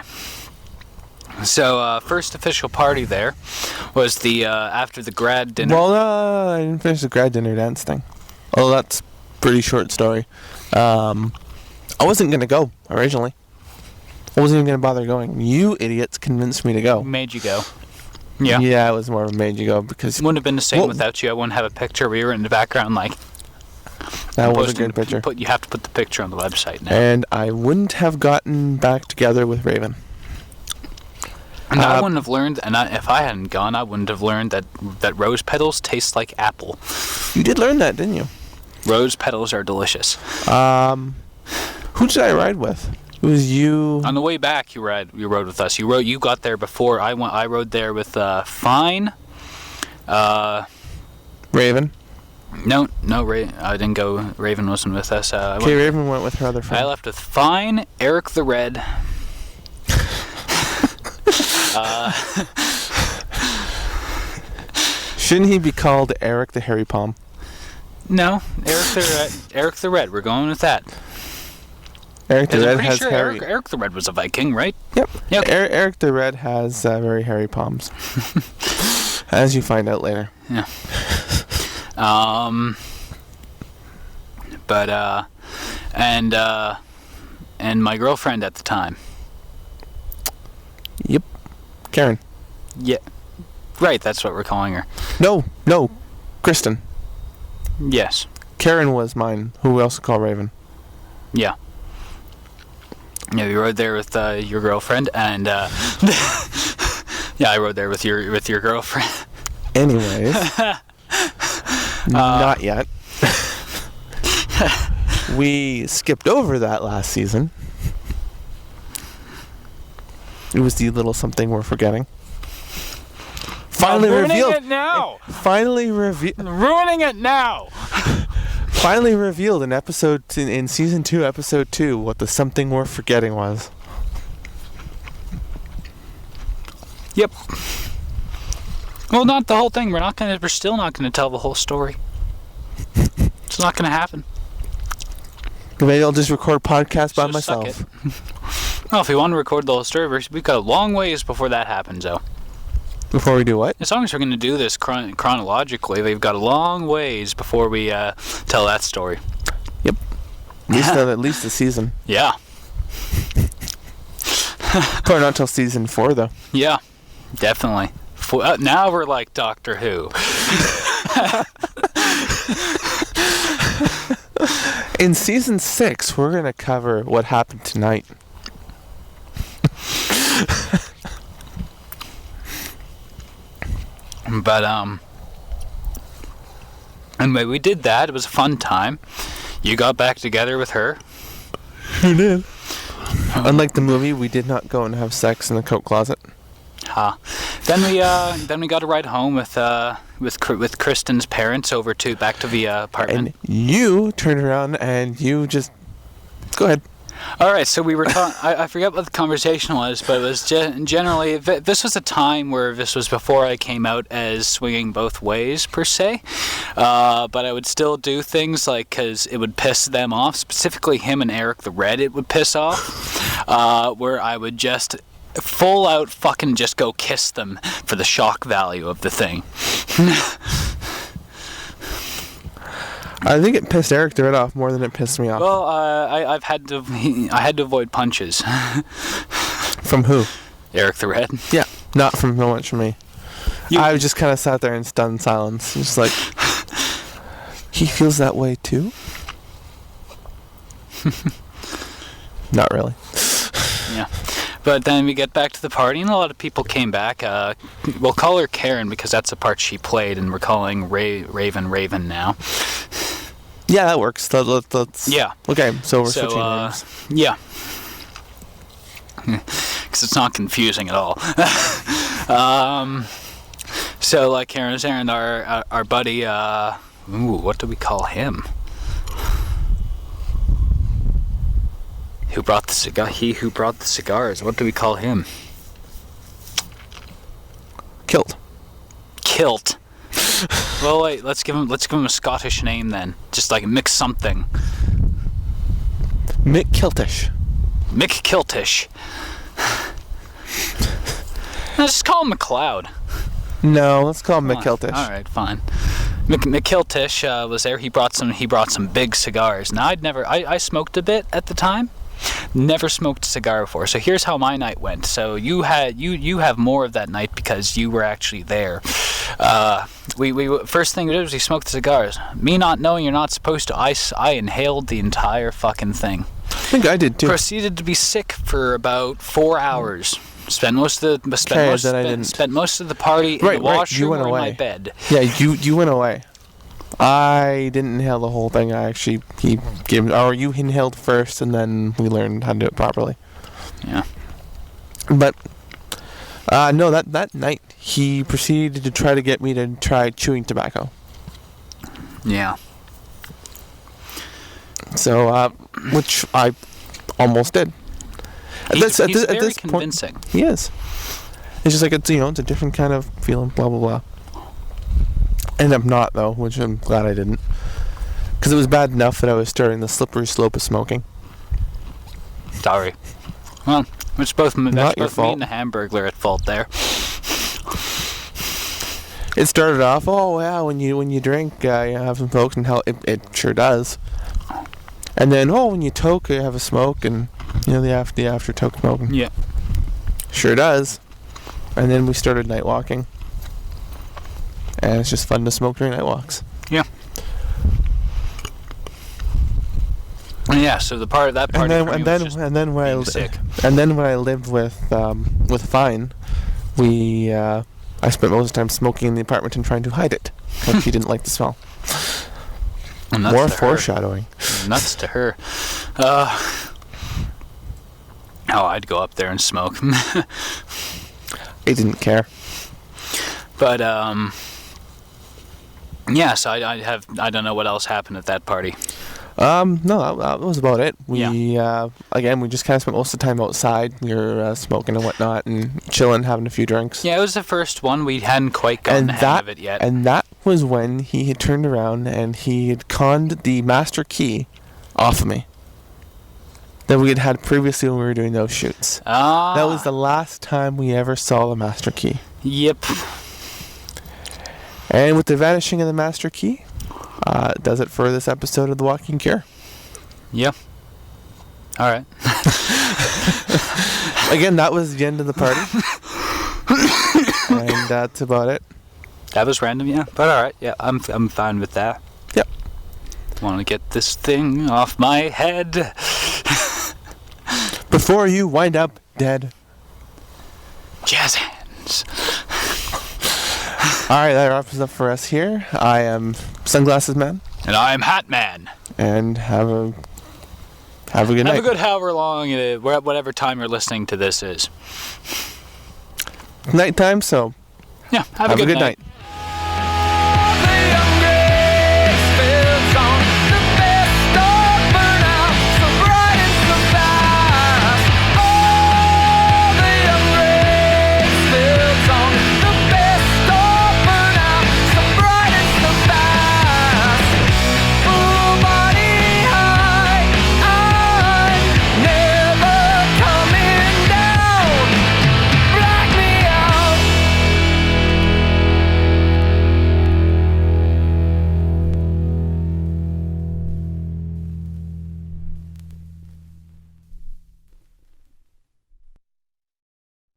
Speaker 3: so first official party there was the after the grad dinner.
Speaker 2: Well, I didn't finish the grad dinner dance thing. Oh, that's a pretty short story. I wasn't gonna go originally. I wasn't even gonna bother going. You idiots convinced me to go.
Speaker 3: Made you go. Yeah.
Speaker 2: Yeah, it was more of a made you go because
Speaker 3: it wouldn't have been the same without you. I wouldn't have a picture. We were in the background like.
Speaker 2: That was a good picture.
Speaker 3: You have to put the picture on the website now.
Speaker 2: And I wouldn't have gotten back together with Raven.
Speaker 3: And I wouldn't have learned, if I hadn't gone, I wouldn't have learned that rose petals taste like apple.
Speaker 2: You did learn that, didn't you?
Speaker 3: Rose petals are delicious.
Speaker 2: Who did I ride with? It was you.
Speaker 3: On the way back, you rode with us. You got there before I went. I rode there with Fine.
Speaker 2: Raven.
Speaker 3: No, I didn't go. Raven wasn't with us.
Speaker 2: Raven went with her other friend.
Speaker 3: I left with Fine, Eric the Red.
Speaker 2: Shouldn't he be called Eric the Hairy Palm?
Speaker 3: No, Eric the Red. We're going with that.
Speaker 2: Eric the Red has hairy.
Speaker 3: Eric the Red was a Viking, right?
Speaker 2: Yep.
Speaker 3: Yep.
Speaker 2: Eric the Red has very hairy palms, as you find out later.
Speaker 3: Yeah. And my girlfriend at the time.
Speaker 2: Yep. Karen.
Speaker 3: Yeah. Right, that's what we're calling her.
Speaker 2: No, Kristen.
Speaker 3: Yes.
Speaker 2: Karen was mine, who we also call Raven.
Speaker 3: Yeah. Yeah, we rode there with your girlfriend, and yeah, I rode there with your girlfriend.
Speaker 2: Anyways, not yet. We skipped over that last season. It was the little something we're forgetting. Finally revealed.
Speaker 3: It now.
Speaker 2: Finally revealed.
Speaker 3: Ruining it now.
Speaker 2: Finally revealed in season 2, episode 2, what the something we're forgetting was.
Speaker 3: Yep. Well, not the whole thing. We're still not gonna tell the whole story. It's not gonna happen.
Speaker 2: Maybe I'll just record a podcast by
Speaker 3: Just
Speaker 2: myself.
Speaker 3: suck it. Well, if we want to record the whole story, we've got a long ways before that happens, though.
Speaker 2: Before we do what?
Speaker 3: As long as we're going to do this chronologically, we've got a long ways before we tell that story.
Speaker 2: Yep. At least a season.
Speaker 3: Yeah.
Speaker 2: Probably not till season 4, though.
Speaker 3: Yeah, definitely. before. Now we're like Doctor Who.
Speaker 2: In season 6, we're gonna cover what happened tonight.
Speaker 3: But anyway, we did that. It was a fun time. You got back together with her.
Speaker 2: Who did? Unlike the movie, we did not go and have sex in the coat closet.
Speaker 3: Then we got a ride home with Kristen's parents over to back to the apartment.
Speaker 2: And you turned around and you just go ahead.
Speaker 3: All right, so we were talking. I forget what the conversation was, but it was generally this was a time where this was before I came out as swinging both ways per se, but I would still do things like because it would piss them off, specifically him and Eric the Red. It would piss off, where I would just full out fucking just go kiss them for the shock value of the thing.
Speaker 2: I think it pissed Eric the Red off more than it pissed me off.
Speaker 3: Well, I had to avoid punches.
Speaker 2: From who?
Speaker 3: Eric the Red.
Speaker 2: Yeah, not from so much from me. I just kind of sat there in stunned silence, just like, he feels that way too? Not really.
Speaker 3: Yeah. But then we get back to the party, and a lot of people came back. We'll call her Karen because that's the part she played, and we're calling Raven now.
Speaker 2: Yeah, that works. Let's
Speaker 3: yeah.
Speaker 2: Okay, so we're switching names.
Speaker 3: Yeah. Because it's not confusing at all. So, like Karen's and our buddy, what do we call him? Who brought the cigar? He who brought the cigars. What do we call him?
Speaker 2: Kilt.
Speaker 3: Kilt. Well, wait. Let's give him a Scottish name then. Just like mix something.
Speaker 2: Mick Kiltish.
Speaker 3: Mick Kiltish. Let's just call him McLeod.
Speaker 2: No, let's call him Mick Kiltish.
Speaker 3: All right, fine. McKiltish was there. He brought some big cigars. Now I smoked a bit at the time. Never smoked a cigar before. So here's how my night went. So you have more of that night because you were actually there. We first thing we did was we smoked the cigars. Me not knowing you're not supposed to. I inhaled the entire fucking thing.
Speaker 2: I think I did too.
Speaker 3: Proceeded to be sick for about 4 hours. Spent most of the party in the washroom or in my bed.
Speaker 2: Yeah, you went away. I didn't inhale the whole thing. You inhaled first, and then we learned how to do it properly.
Speaker 3: Yeah.
Speaker 2: But no, that night he proceeded to try to get me to try chewing tobacco.
Speaker 3: Yeah.
Speaker 2: So, which I almost did.
Speaker 3: He's very convincing.
Speaker 2: Point, he is. It's just like it's a different kind of feeling. Blah blah blah. Ended up not though, which I'm glad I didn't, because it was bad enough that I was starting the slippery slope of smoking.
Speaker 3: Sorry. Well, it's both me and the Hamburglar at fault there.
Speaker 2: It started off, oh yeah, when you drink, you have some smokes, and hell, it sure does. And then, when you toke, you have a smoke, and the after toke smoking.
Speaker 3: Yeah. Sure
Speaker 2: does. And then we started night walking. And it's just fun to smoke during night walks.
Speaker 3: Yeah. Yeah. So the part and then when I lived with Fine, I spent most of the time smoking in the apartment and trying to hide it because she didn't like the smell. More foreshadowing. Nuts to her. I'd go up there and smoke.
Speaker 2: I didn't care.
Speaker 3: But yeah, so I don't know what else happened at that party.
Speaker 2: No, that was about it. We again, we just kind of spent most of the time outside. We were smoking and whatnot and chilling, having a few drinks.
Speaker 3: Yeah, it was the first one. We hadn't quite gotten the hang of it yet.
Speaker 2: And that was when he had turned around and he had conned the master key off of me that we had previously when we were doing those shoots. That was the last time we ever saw the master key.
Speaker 3: Yep.
Speaker 2: And with the vanishing of the master key, does it for this episode of The Walking Cure.
Speaker 3: Yep. All right.
Speaker 2: Again, that was the end of the party. And that's about it.
Speaker 3: That was random, yeah. But all right, yeah, I'm fine with that.
Speaker 2: Yep.
Speaker 3: Want to get this thing off my head.
Speaker 2: Before you wind up dead.
Speaker 3: Jazz hands.
Speaker 2: All right, that wraps it up for us here. I am Sunglasses Man.
Speaker 3: And I'm Hatman.
Speaker 2: And have a good night.
Speaker 3: Have a good however long it is, whatever time you're listening to this is.
Speaker 2: Nighttime, so
Speaker 3: Yeah, have a good night.